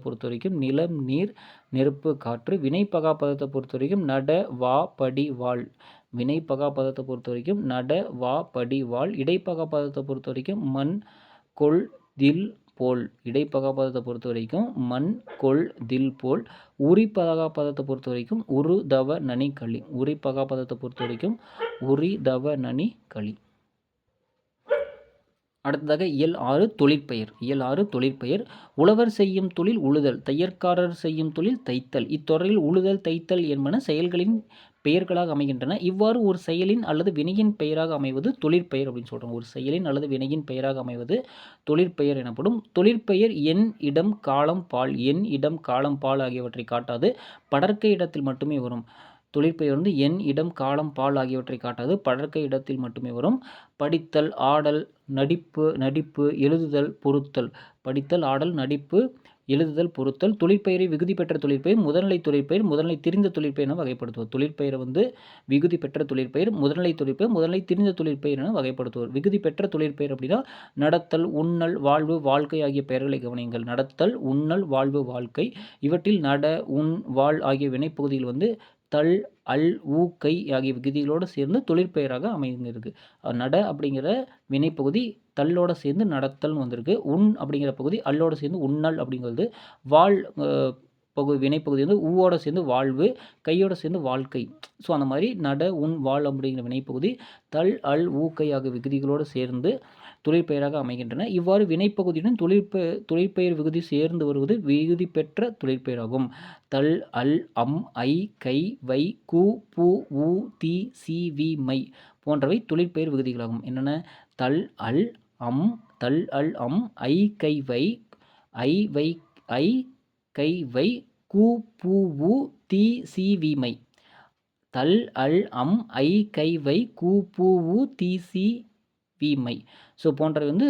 பொறுத்த வரைக்கும் நிலம், நீர், நெருப்பு, காற்று. வினை பகாபதத்தை பொறுத்த வரைக்கும் நட, வா, படி, வாழ். வினை பகாபதத்தை பொறுத்த வரைக்கும் நட, வா, படி, வாழ். இடைப்பகாபதத்தை பொறுத்த வரைக்கும் மண், கொள், தில், போல். இடைப்பகாபதத்தை பொறுத்த வரைக்கும் மண், கொள், தில், போல். உரி பகாபதத்தை பொறுத்த வரைக்கும் உரு, தவ, நனி, களி. உரி பகாபதத்தை பொறுத்த வரைக்கும் உரி, தவ, நனி, களி. அடுத்ததாக இயல் 6 தொழிற்பெயர். இயல் 6 தொழிற்பெயர். உழவர் செய்யும் தொழில் உழுதல், தையற்காரர் செய்யும் தொழில் தைத்தல். இத்தொடரில் உழுதல், தைத்தல் என்பன செயல்களின் பெயர்களாக அமைகின்றன. இவ்வாறு ஒரு செயலின் அல்லது வினையின் பெயராக அமைவது தொழிற்பெயர் அப்படின்னு சொல்கிறோம். ஒரு செயலின் அல்லது வினையின் பெயராக அமைவது தொழிற்பெயர் எனப்படும். தொழிற்பெயர் எண், இடம், காலம், பால். எண், இடம், காலம், பால் ஆகியவற்றை காட்டாது படர்க்கை இடத்தில் மட்டுமே வரும். தொழிற்பெயர் வந்து எண், இடம், காலம், பால் ஆகியவற்றை காட்டாது படர்க்கை இடத்தில் மட்டுமே வரும். படித்தல், ஆடல், நடிப்பு, எழுதுதல், பொருத்தல். படித்தல், ஆடல், நடிப்பு, எழுதுதல், பொருத்தல். தொழிற்பெயரை விகுதி பெற்ற தொழிற்பெயர், முதல்நிலை தொழிற்பெயர், முதல்நிலை திரிந்த தொழிற்பெயர் என வகைப்படுத்துவோம். தொழிற்பெயரை வந்து விகுதி பெற்ற தொழிற்பெயர், முதல்நிலை தொழிற்பெயர், முதல்நிலை திரிந்த தொழிற்பெயர் என வகைப்படுத்துவோம். விகுதி பெற்ற தொழிற்பெயர் அப்படின்னா நடத்தல், உண்ணல், வாழ்வு, வாழ்க்கை ஆகிய பெயர்களை கவனியுங்கள். நடத்தல், உண்ணல், வாழ்வு, வாழ்க்கை. இவற்றில் நட, உண், வாழ் ஆகிய வினைப்பகுதிகள் வந்து தல், அல், ஊ, கை ஆகிய விகுதிகளோடு சேர்ந்து தொழிற்பெயராக அமைந்திருக்கு. நட அப்படிங்கிற வினைப்பகுதி தள்ளோடு சேர்ந்து நடத்தல்னு வந்திருக்கு. உண் அப்படிங்கிற பகுதி அல்லோடு சேர்ந்து உண்ணல் அப்படிங்கிறது. வாழ் வினைப்பகுதி வந்து ஊவோட சேர்ந்து வாழ்வு, கையோடு சேர்ந்து வாழ்க்கை. ஸோ அந்த மாதிரி நட, உண், வாழ் அப்படிங்கிற வினைப்பகுதி தல், அல், ஊ, கை ஆகிய விகுதிகளோடு சேர்ந்து தொழிற்பெயராக அமைகின்றன. இவ்வாறு வினைப்பகுதியுடன் தொழிற்பெயர் விகுதி சேர்ந்து வருவது விகுதி பெற்ற தொழிற்பெயராகும். தல், அல், அம், ஐ, கை, வை, கு, பு, உ, தி, சி, வி, மை போன்றவை தொழிற்பெயர் விகுதிகளாகும். என்னென்ன? தல், அல், அம் தல் அல் அம் ஐ கை வை ஐ வை ஐ கை வை கூ பூ உ தி சி வீமை தல் அல் அம் ஐ கை வை கூ பூ உ தி சி வீமை. ஸோ போன்றவை வந்து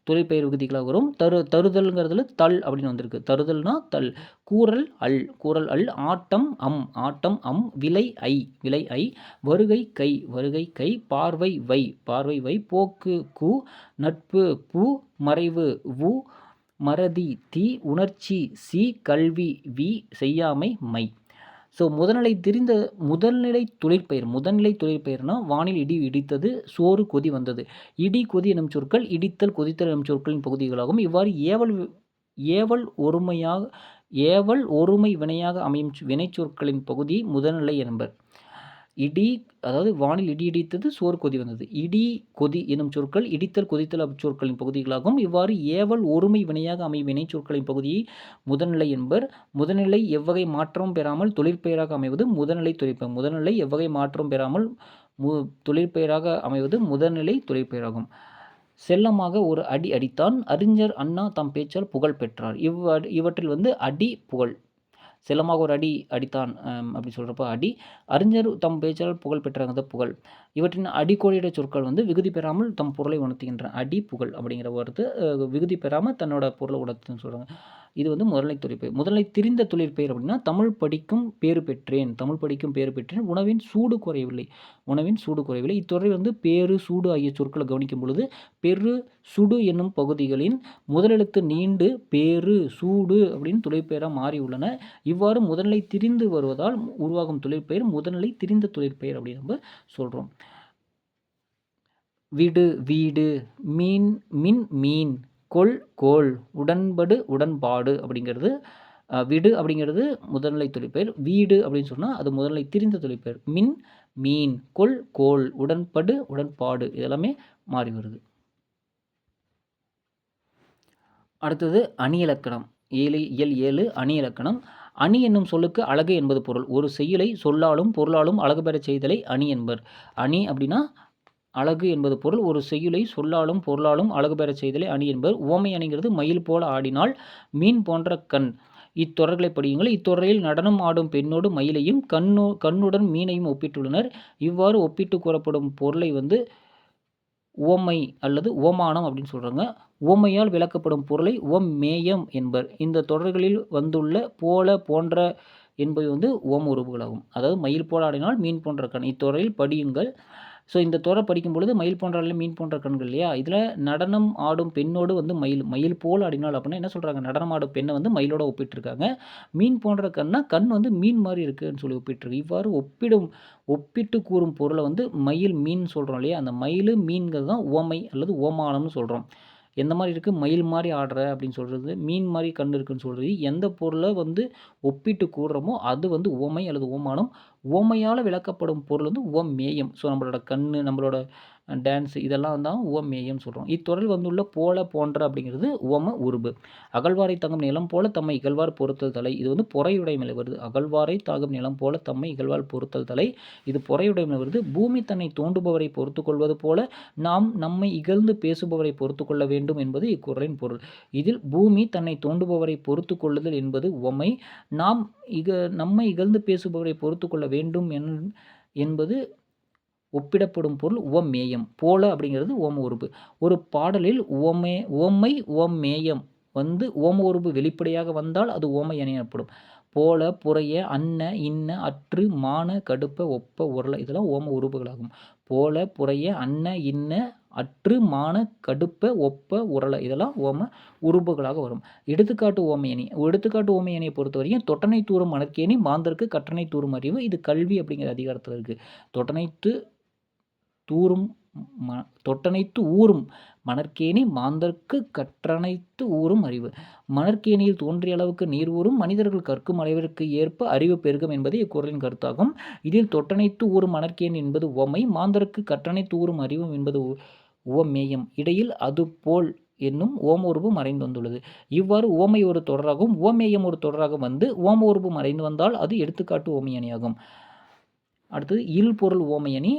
தொழிற்பெயர் விகுதிகளாக வரும். தருதல்ங்கிறதுல தல் அப்படின்னு வந்திருக்கு. தருதல்னா தல். கூறல் அல் ஆட்டம் அம் விலை ஐ வருகை கை பார்வை வை போக்கு கு நட்பு பூ மறைவு வு மறதி தி உணர்ச்சி சி கல்வி வி செய்யாமை மை. ஸோ முதல்நிலை தொழிற்பெயர்னா வானில் இடி இடித்தது, சோறு கொதி வந்தது. இடி கொதி எனும் சொற்கள் இடித்தல் கொதித்தல் எனும் சொற்களின் பகுதிகளாகும். இவ்வாறு ஏவல் ஒருமை வினையாக அமையும் வினைச்சொற்களின் பகுதி முதல்நிலை என்பர். அதாவது வானில் இடி இடித்தது, சோறு கொதி வந்தது. இடி கொதி எனும் சொற்கள் இடித்தல் கொதித்தல் சொற்களின் பகுதிகளாகும். இவ்வாறு ஏவல் ஒருமை வினையாக அமையும் வினைச்சொற்களின் பகுதியை முதல்நிலை என்பர். முதல்நிலை எவ்வகை மாற்றமும் பெறாமல் தொழிற்பெயராக அமைவது முதல்நிலை தொழிற்பெயர். முதல்நிலை எவ்வகை மாற்றம் பெறாமல் தொழிற்பெயராக அமைவது முதல்நிலை தொழிற்பெயராகும். செல்லமாக ஒரு அடி அடித்தான். அறிஞர் அண்ணா தம் பேச்சால் புகழ் பெற்றார். இவற்றில் வந்து அடி புகழ். செல்லமாக ஒரு அடி அடித்தான் அப்படி சொல்கிறப்ப அடி. அறிஞர் தம் பேச்சால் புகழ் பெற்றாங்க புகழ். இவற்றின் அடிக்கோடிட சொற்கள் வந்து விகுதி பெறாமல் தம் பொருளை உணர்த்துகின்றன. அடி புகழ் அப்படிங்கிற வார்த்தை விகுதி பெறாமல் தன்னோட பொருளை உணர்த்துன்னு சொல்கிறாங்க. இது வந்து முதல்நிலை தொழிற்பெயர். முதல்நிலை திரிந்த தொழிற்பெயர் அப்படின்னா தமிழ் படிக்கும் பேறு பெற்றேன். உணவின் சூடு குறையவில்லை. இத்தொடரை வந்து பேரு சூடு ஆகிய சொற்களை கவனிக்கும் பொழுது பெரு சுடு என்னும் பகுதிகளின் முதலெழுத்து நீண்டு பேரு சூடு அப்படின்னு தொழிற்பெயராக மாறி உள்ளன. இவ்வாறு முதல்நிலை திரிந்து வருவதால் உருவாகும் தொழிற்பெயர் முதல்நிலை திரிந்த தொழிற்பெயர் அப்படின்னு நம்ம சொல்கிறோம். விடு வீடு, மீன், கோல், உடன்பாடு அப்படிங்கிறது விடு அப்படிங்கிறது முதல்நிலை தொழிற்பெயர். வீடு அப்படின்னு சொன்னால் அது முதல்நிலை திரிந்த தொழிற்பெயர். மீன், கோல், உடன்பாடு இதெல்லாமே மாறி வருது. அடுத்தது அணி இலக்கணம். இயல் 7 அணி இலக்கணம். அணி என்னும் சொல்லுக்கு அழகு என்பது பொருள். ஒரு செய்யுளை சொல்லாலும் பொருளாலும் அழகு பெறச் செய்தலை அணி என்பர். அணி அப்படின்னா அழகு என்பது பொருள். ஒரு செய்யுளை சொல்லாலும் பொருளாலும் அழகு பெறச் செய்தலை அணி என்பர். உவமை அணிங்கிறது மயில் போல ஆடினால், மீன் போன்ற கண். இத்தொடர்களை படியுங்கள். இத்தொடரில் நடனம் ஆடும் பெண்ணோடு மயிலையும் கண்ணுடன் மீனையும் ஒப்பிட்டுள்ளனர். இவ்வாறு ஒப்பிட்டு கூறப்படும் பொருளை வந்து உவமை அல்லது உவமானம் அப்படின்னு சொல்கிறாங்க. உவமையால் விளக்கப்படும் பொருளை உவமேயம் என்பர். இந்த தொடர்களில் வந்துள்ள போல போன்ற என்பவை வந்து உவம உருவுகளாகும். அதாவது மயில் போல ஆடினால், மீன் போன்ற கண். இத்தொடரில் படியுங்கள். ஸோ இந்த தொடர் படிக்கும் பொழுது மயில் போன்ற மீன் போன்ற கண்கள் இல்லையா, இதில் நடனம் ஆடும் பெண்ணோடு வந்து மயில் போல் ஆடினால் அப்படின்னா என்ன சொல்கிறாங்க, நடனம் ஆடும் பெண்ணை வந்து மயிலோட ஒப்பிட்டிருக்காங்க. மீன் போன்ற கண் வந்து மீன் மாதிரி இருக்குதுன்னு சொல்லி ஒப்பிட்டிருக்கு. இவ்வாறு ஒப்பிட்டு கூறும் பொருளை வந்து மயில் மீன் சொல்கிறோம் இல்லையா, அந்த மயில் மீன்கள் தான் உவமை அல்லது ஓமானம்னு சொல்கிறோம். எந்த மாதிரி இருக்குது, மயில் மாதிரி ஆடுற அப்படின்னு சொல்கிறது, மீன் மாதிரி கண் இருக்குன்னு சொல்கிறது. எந்த பொருளை வந்து ஒப்பிட்டு கூறுறோமோ அது வந்து உவமை அல்லது ஓமானம். உவமையால் விளக்கப்படும் பொருள் வந்து உவமேயம். ஸோ நம்மளோட கண், நம்மளோட டான்ஸு இதெல்லாம் தான் உவமேயம் சொல்கிறோம். இத்தொடரில் வந்துள்ள போல போன்ற அப்படிங்கிறது உவம உருபு. அகழ்வாரை தாங்கும் நிலம் போல தம்மை இகழ்வார் பொறுத்தல் தலை. இது வந்து பொறையுடைமையில் வருது. அகழ்வாரை தாங்கும் நிலம் போல தம்மை இகழ்வார் பொறுத்தல் தலை, இது பொறையுடைமையில் வருது. பூமி தன்னை தோண்டுபவரை பொறுத்து கொள்வது போல நாம் நம்மை இகழ்ந்து பேசுபவரை பொறுத்து கொள்ள வேண்டும் என்பது இக்குறளின் பொருள். இதில் பூமி தன்னை தோண்டுபவரை பொறுத்து கொள்ளுதல் என்பது உவமை. நம்மை இகழ்ந்து பேசுபவரை பொறுத்து கொள்ள வேண்டும் என்பது ஒப்பிடப்படும் பொருள் உவமேயம். போல அப்படிங்கிறது ஓம உருபு. ஒரு பாடலில் உவமேயம் வந்து ஓம உருபு வெளிப்படையாக வந்தால் அது ஓமை அணி எனப்படும். போல, புறைய, அன்ன, இன்ன, அற்று, மான, கடுப்ப, ஒப்ப, உரள இதெல்லாம் ஓம உருபுகளாகும். போல, புறைய, அன்ன, இன்ன, அற்று, மான, கடுப்ப, ஒப்ப, உரள இதெல்லாம் ஓம உருபுகளாக வரும். எடுத்துக்காட்டு ஓமையணி. எடுத்துக்காட்டு ஓமையணியை பொறுத்த வரைக்கும் தொட்டனை தூறும் மணற்கேணி மாந்தருக்கு கற்றனை தூறும் அறிவு. இது கல்வி அப்படிங்கிற அதிகாரத்தில் இருக்குது. தொட்டனைத்து ஊறும் மணற்கேணி மாந்தர்க்கு கற்றனைத்து ஊறும் அறிவு. மணற்கேணியில் தோன்றிய அளவுக்கு நீர் ஊறும் மனிதர்கள் கற்கும் அளவிற்கு ஏற்ப அறிவு பெருகும் என்பது இக்குறளின் கருத்தாகும். இதில் தொட்டனைத்து ஊறும் மணற்கேணி என்பது உவமை, மாந்தருக்கு கற்றனைத்து ஊறும் அறிவு என்பது உவமேயம். இடையில் அது போல் என்னும் ஓம உருபு மறைந்து வந்துள்ளது. இவ்வாறு உவமை ஒரு தொடராகவும் உவமேயம் ஒரு தொடராக வந்து ஓம உருபு மறைந்து வந்தால் அது எடுத்துக்காட்டு ஓமை அணியாகும். அடுத்தது இல் பொருள் ஓமையணி.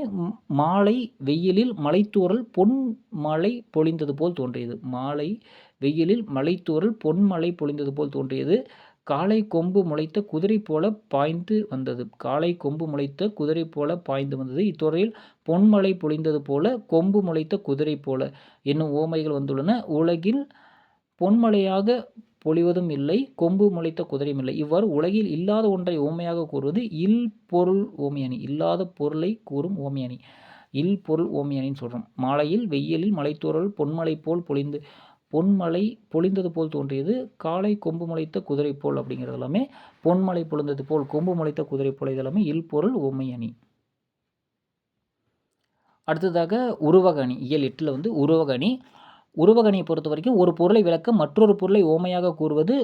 மாலை வெயிலில் மலைத்தூறல் பொன் மழை பொழிந்தது போல் தோன்றியது. மாலை வெயிலில் மலைத்தூறல் பொன்மழை பொழிந்தது போல் தோன்றியது. காளை கொம்பு முளைத்த குதிரை போல பாய்ந்து வந்தது. காளை கொம்பு முளைத்த குதிரை போல பாய்ந்து வந்தது. இத்தொடரில் பொன்மழை பொழிந்தது போல, கொம்பு முளைத்த குதிரை போல என்னும் உவமைகள் வந்துள்ளன. உலகில் பொன்மழையாக பொழிவதும் இல்லை, கொம்பு முளைத்த குதிரையும் இல்லை. இவ்வாறு உலகில் இல்லாத ஒன்றை உவமையாக கூறுவது இல் பொருள் ஓமையணி. இல்லாத பொருளை கூறும் ஓமையணி இல் பொருள் ஓமையணின்னு சொல்கிறோம். மாலையில் வெயிலில் மலைத்தூறல் பொன்மலை போல் பொழிந்து பொன்மலை பொழிந்தது போல் தோன்றியது. காளை கொம்பு முளைத்த குதிரை போல் அப்படிங்கிறது எல்லாமே பொன்மலை பொழிந்தது போல், கொம்பு முளைத்த குதிரை போல், இதெல்லாமே இல் பொருள் ஓமையணி. அடுத்ததாக உருவகணி. இயல் 8 உருவகணி. உருவகணியை பொறுத்த வரைக்கும் ஒரு பொருளை விளக்க மற்றொரு பொருளை ஓமையாக கூறுவது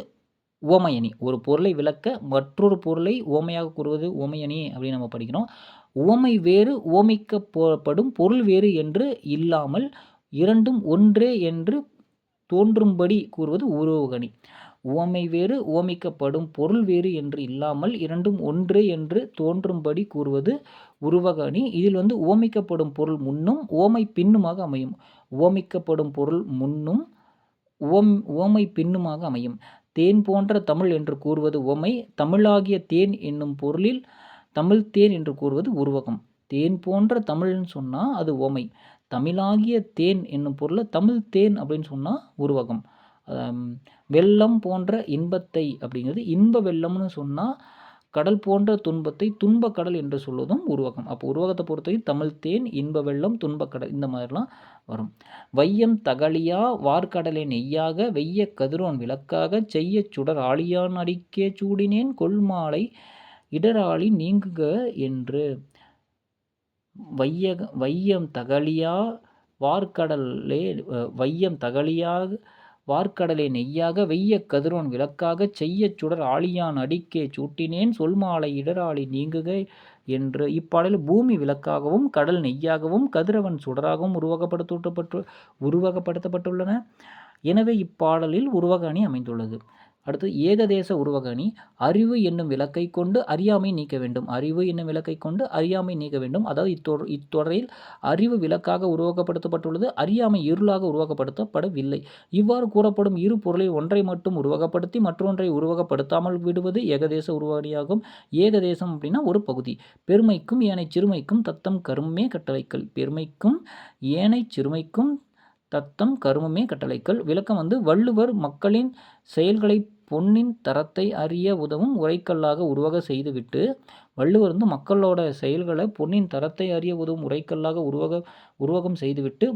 ஓமையணி. ஒரு பொருளை விளக்க மற்றொரு பொருளை ஓமையாக கூறுவது ஓமையணி அப்படின்னு நம்ம படிக்கிறோம். உவமை வேறு ஓமிக்கப்படும் பொருள் வேறு என்று இல்லாமல் இரண்டும் ஒன்றே என்று தோன்றும்படி கூறுவது உருவகணி. உவமை வேறு ஓமிக்கப்படும் பொருள் வேறு என்று இல்லாமல் இரண்டும் ஒன்றே என்று தோன்றும்படி கூறுவது உருவகணி. இதில் உவமிக்கப்படும் பொருள் முன்னும் ஓமை பின்னுமாக அமையும். உவமிக்கப்படும் பொருள் முன்னும் உவமை பின்னுமாக அமையும். தேன் போன்ற தமிழ் என்று கூறுவது உவமை. தமிழாகிய தேன் என்னும் பொருளில் தமிழ் தேன் என்று கூறுவது உருவகம். தேன் போன்ற தமிழ்னு சொன்னால் அது உவமை. தமிழாகிய தேன் என்னும் பொருளில் தமிழ் தேன் அப்படின்னு சொன்னால் உருவகம். வெள்ளம் போன்ற இன்பத்தை அப்படிங்கிறது இன்ப வெள்ளம்னு சொன்னால் கடல் போன்ற துன்பத்தை துன்ப கடல் என்று சொல்வதும் உருவகம். அப்போ உருவகத்தை பொறுத்தவரை தமிழ் தேன், இன்ப வெள்ளம், துன்பக்கடல் இந்த மாதிரிலாம் வரும். வையம் தகலியா வார்கடலை நெய்யாக வெய்ய கதிரோன் விளக்காக செய்ய சுடர் ஆழியான் அடிக்கே சூடினேன் கொள்மாலை இடராளி நீங்குக என்று. வையம் தகலியா வார்கடலே வையம் தகலியாக வார்க்கடலை நெய்யாக வெய்ய கதிரோன் விளக்காக செய்ய சுடர் ஆழியான் அடிக்கே சூட்டினேன் சொல்மாலை இடராளி நீங்குக என்று. இப்பாடலில் பூமி விளக்காகவும் கடல் நெய்யாகவும் கதிரவன் சுடராகவும் உருவகப்படுத்தப்பட்டுள்ளன. எனவே இப்பாடலில் உருவகணி அமைந்துள்ளது. அடுத்து ஏகதேச உருவகணி. அறிவு என்னும் விளக்கை கொண்டு அறியாமை நீக்க வேண்டும். அறிவு என்னும் விளக்கை கொண்டு அறியாமை நீக்க வேண்டும். அதாவது இத்தொடரில் அறிவு விளக்காக உருவகப்படுத்தப்பட்டுள்ளது, அறியாமை இருளாக உருவகப்படுத்தப்படவில்லை. இவ்வாறு கூறப்படும் இரு பொருளில் ஒன்றை மட்டும் உருவகப்படுத்தி மற்றொன்றை உருவகப்படுத்தாமல் விடுவது ஏகதேச உருவகணியாகும். ஏகதேசம் அப்படின்னா ஒரு பகுதி. பெருமைக்கும் ஏனை சிறுமைக்கும் தத்தம் கருமே கட்டளைக்கல். பெருமைக்கும் ஏனை சிறுமைக்கும் தத்தம் கருமமே கட்டளைக்கல். விளக்கம் வள்ளுவர் மக்களின் செயல்களை பொன்னின் தரத்தை அறிய உதவும் உரைக்கல்லாக உருவக செய்துவிட்டு வள்ளுவர் மக்களோட செயல்களை பொன்னின் தரத்தை அறிய உதவும் உரைக்கல்லாக உருவகம் செய்துவிட்டு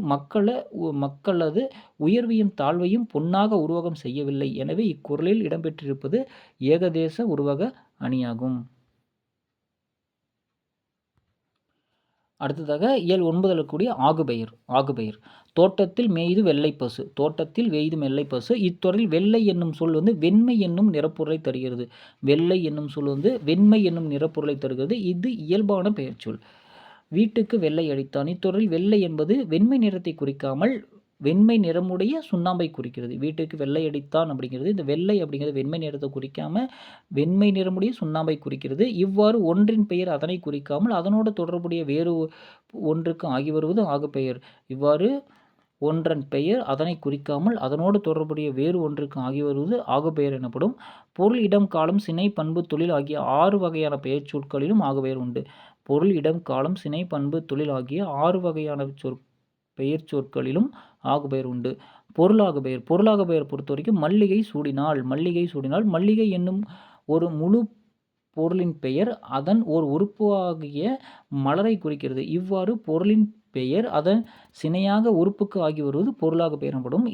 மக்களது உயர்வையும் தாழ்வையும் பொன்னாக உருவகம் செய்யவில்லை. எனவே இக்குறளில் இடம்பெற்றிருப்பது ஏகதேச உருவக அணியாகும். அடுத்ததாக இயல் 9 இருக்கக்கூடிய ஆகுபெயர். ஆகுபெயர் தோட்டத்தில் மேய்து வெள்ளை பசு. தோட்டத்தில் வெய்தும் வெள்ளை பசு. இத்தொடரில் வெள்ளை என்னும் சொல் வெண்மை என்னும் நிறப்பொருளை தருகிறது. வெள்ளை என்னும் சொல் வெண்மை என்னும் நிறப்பொருளை தருகிறது. இது இயல்பான பெயர்ச்சொல். வீட்டுக்கு வெள்ளை அடித்தான். இத்தொடரில் வெள்ளை என்பது வெண்மை நிறத்தை குறிக்காமல் வெண்மை நிறமுடைய சுண்ணாம்பை குறிக்கிறது. வீட்டுக்கு வெள்ளை அடித்தான் அப்படிங்கிறது இந்த வெள்ளை அப்படிங்கிறது வெண்மை நிறத்தை குறிக்காமல் வெண்மை நிறமுடைய சுண்ணாம்பை குறிக்கிறது. இவ்வாறு ஒன்றின் பெயர் அதனை குறிக்காமல் அதனோடு தொடர்புடைய வேறு ஒன்றுக்கு ஆகி வருவது ஆகுபெயர். இவ்வாறு ஒன்றன் பெயர் அதனை குறிக்காமல் அதனோடு தொடர்புடைய வேறு ஒன்றுக்கு ஆகி வருவது ஆகுபெயர் எனப்படும். பொருள், இடம், காலம், சினை, பண்பு, தொழில் ஆகிய 6 வகையான பெயர் சொற்களிலும் ஆகுபெயர் உண்டு. பொருள், இடம், காலம், சினை, பண்பு, தொழில் ஆகிய 6 வகையான பெயர் சொற்களிலும் ஆகுபெயர் உண்டு. பொருளாகுபெயர். பொருளாகுபெயர் பொறுத்த வரைக்கும் மல்லிகை சூடினாள். மல்லிகை சூடினாள். மல்லிகை என்னும் ஒரு முழு பொருளின் பெயர் அதன் ஓர் உறுப்பாகிய மலரை குறிக்கிறது. இவ்வாறு பொருளின் பெயர் அதன் சினையாக உறுப்புக்கு ஆகி வருவது பொருளாக பெயர் எனப்படும்.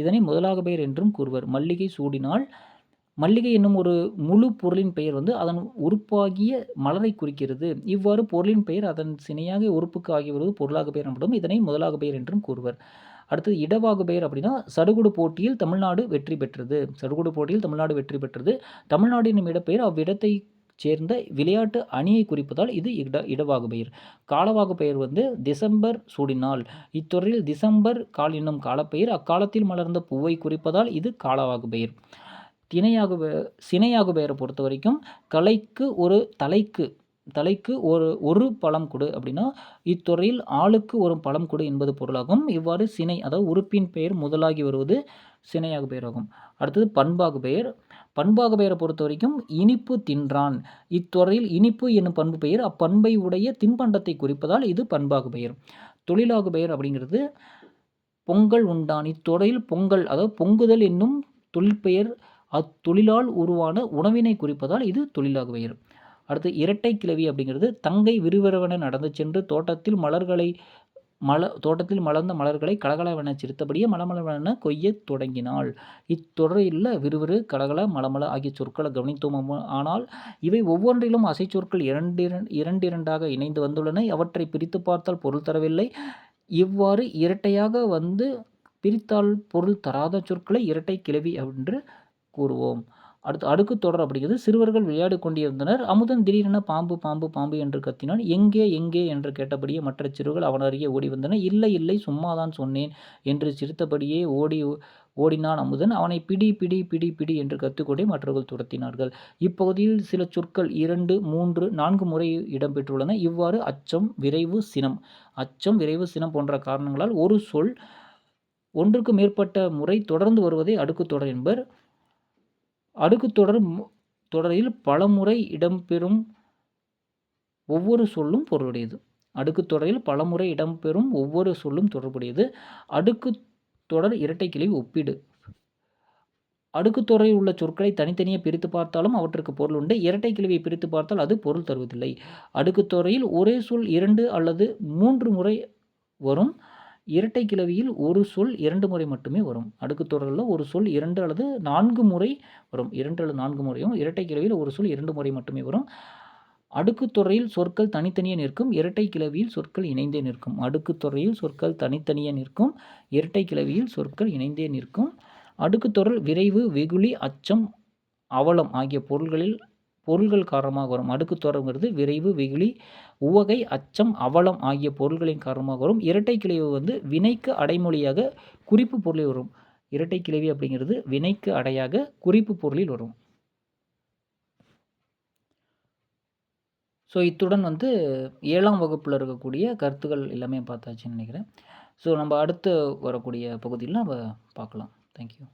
இதனை முதலாக பெயர் என்றும் கூறுவர். மல்லிகை சூடினாள். மல்லிகை என்னும் ஒரு முழு பொருளின் பெயர் அதன் உறுப்பாகிய மலரை குறிக்கிறது. இவ்வாறு பொருளின் பெயர் அதன் சினையாக உறுப்புக்கு ஆகி வருவது பொருளாக பெயர் எனப்படும். இதனை முதலாக பெயர் என்றும் கூறுவர். அடுத்தது இடவாகு பெயர் அப்படின்னா சடுகுடு போட்டியில் தமிழ்நாடு வெற்றி பெற்றது. சடுகுடு போட்டியில் தமிழ்நாடு வெற்றி பெற்றது. தமிழ்நாடு என்னும் இடப்பெயர் அவ்விடத்தை சேர்ந்த விளையாட்டு அணியை குறிப்பதால் இது இடவாகு பெயர். காலவாகு பெயர் டிசம்பர் சூடினாள். இத்தொடரில் டிசம்பர் கால் என்னும் காலப்பெயர் அக்காலத்தில் மலர்ந்த பூவை குறிப்பதால் இது காலவாகு பெயர். சினையாகு பெயரை பொறுத்த வரைக்கும் கலைக்கு ஒரு தலைக்கு தலைக்கு ஒரு பழம் கொடு அப்படின்னா இத்துறையில் ஆளுக்கு ஒரு பழம் கொடு என்பது பொருளாகும். இவ்வாறு சினை அதாவது உறுப்பின் பெயர் முதலாகி வருவது சினையாக பெயராகும். அடுத்தது பண்பாகு பெயர். பண்பாகு பெயரை பொறுத்த வரைக்கும் இனிப்பு தின்றான். இத்துறையில் இனிப்பு என்னும் பண்பு பெயர் அப்பண்பை உடைய தின்பண்டத்தை குறிப்பதால் இது பண்பாகு பெயர். தொழிலாகு பெயர் அப்படிங்கிறது பொங்கல் உண்டான். இத்தொடையில் பொங்கல் அதாவது பொங்குதல் என்னும் தொழிற்பெயர் அத்தொழிலால் உருவான உணவினை குறிப்பதால் இது தொழிலாகு பெயர். அடுத்து இரட்டை கிளவி அப்படிங்கிறது தங்கை விறுவிறுவென நடந்து சென்று தோட்டத்தில் மலர்ந்த மலர்களை கலகலவென சிரித்தபடியே மலமளவென கொய்யத் தொடங்கினாள். இத்தொடரில் விறுவிறு, கலகல, மலமல ஆகிய சொற்களை கவனித்தோம். ஆனால் இவை ஒவ்வொன்றிலும் அசைச்சொற்கள் இரண்டிரண்டாக இணைந்து வந்துள்ளன. அவற்றை பிரித்து பார்த்தால் பொருள் தரவில்லை. இவ்வாறு இரட்டையாக வந்து பிரித்தால் பொருள் தராத சொற்களை இரட்டை கிளவி என்று கூறுவோம். அடுத்து அடுக்கு தொடர் அப்படிங்கிறது சிறுவர்கள் விளையாடி கொண்டிருந்தனர். அமுதன் திடீரென பாம்பு பாம்பு பாம்பு என்று கத்தினான். எங்கே எங்கே என்று கேட்டபடியே மற்ற சிறுவர்கள் அவன் அருகே ஓடி வந்தன. இல்லை இல்லை சும்மாதான் சொன்னேன் என்று சிரித்தபடியே ஓடினான் அமுதன். அவனை பிடி பிடி பிடி பிடி என்று கத்துக்கொண்டே மற்றவர்கள் துரத்தினார்கள். இப்பகுதியில் சில சொற்கள் 2, 3, 4 முறை இடம்பெற்றுள்ளன. இவ்வாறு அச்சம், விரைவு, சினம். அச்சம், விரைவு, சினம் போன்ற காரணங்களால் ஒரு சொல் ஒன்றுக்கு மேற்பட்ட முறை தொடர்ந்து வருவதை அடுக்கு தொடர் என்பர். அடுக்கு தொடரில் பலமுறை இடம்பெறும் ஒவ்வொரு சொல்லும் பொருளுடையது. அடுக்கு தொடரில் பலமுறை இடம்பெறும் ஒவ்வொரு சொல்லும் தொடர்புடையது. அடுக்கு தொடர் இரட்டை கிளவி ஒப்பீடு. அடுக்கு தொடரில் உள்ள சொற்களை தனித்தனியே பிரித்து பார்த்தாலும் அவற்றுக்கு பொருள் உண்டு. இரட்டை கிளவியை பிரித்து பார்த்தால் அது பொருள் தருவதில்லை. அடுக்கு தொடரில் ஒரே சொல் 2 அல்லது 3 முறை வரும். இரட்டை கிளவியில் ஒரு சொல் 2 முறை மட்டுமே வரும். அடுக்கு தொடரில் ஒரு சொல் 2 அல்லது 4 முறை வரும். 2 அல்லது 4 முறையும். இரட்டை கிளவியில் ஒரு சொல் 2 முறை மட்டுமே வரும். அடுக்கு தொடரில் சொற்கள் தனித்தனியே நிற்கும். இரட்டை கிளவியில் சொற்கள் இணைந்தே நிற்கும். அடுக்கு தொடரில் சொற்கள் தனித்தனியே நிற்கும். இரட்டை கிளவியில் சொற்கள் இணைந்தே நிற்கும். அடுக்கு தொடர் விரைவு, வெகுளி, அச்சம், அவலம் ஆகிய பொருள்கள் காரணமாக வரும். அடுக்கு தொடர்ங்கிறது விரைவு, வெகுளி, உவகை, அச்சம், அவலம் ஆகிய பொருள்களின் காரணமாக வரும். இரட்டை கிளவி வந்து வினைக்கு அடைமொழியாக குறிப்பு பொருளில் வரும். இரட்டை கிளவி அப்படிங்கிறது வினைக்கு அடையாக குறிப்பு பொருளில் வரும். ஸோ இத்துடன் வந்து 7ஆம் வகுப்பில் இருக்கக்கூடிய கருத்துக்கள் எல்லாமே பார்த்தாச்சுன்னு நினைக்கிறேன். ஸோ நம்ம அடுத்து வரக்கூடிய பகுதியில் நம்ம பார்க்கலாம். தேங்க்யூ.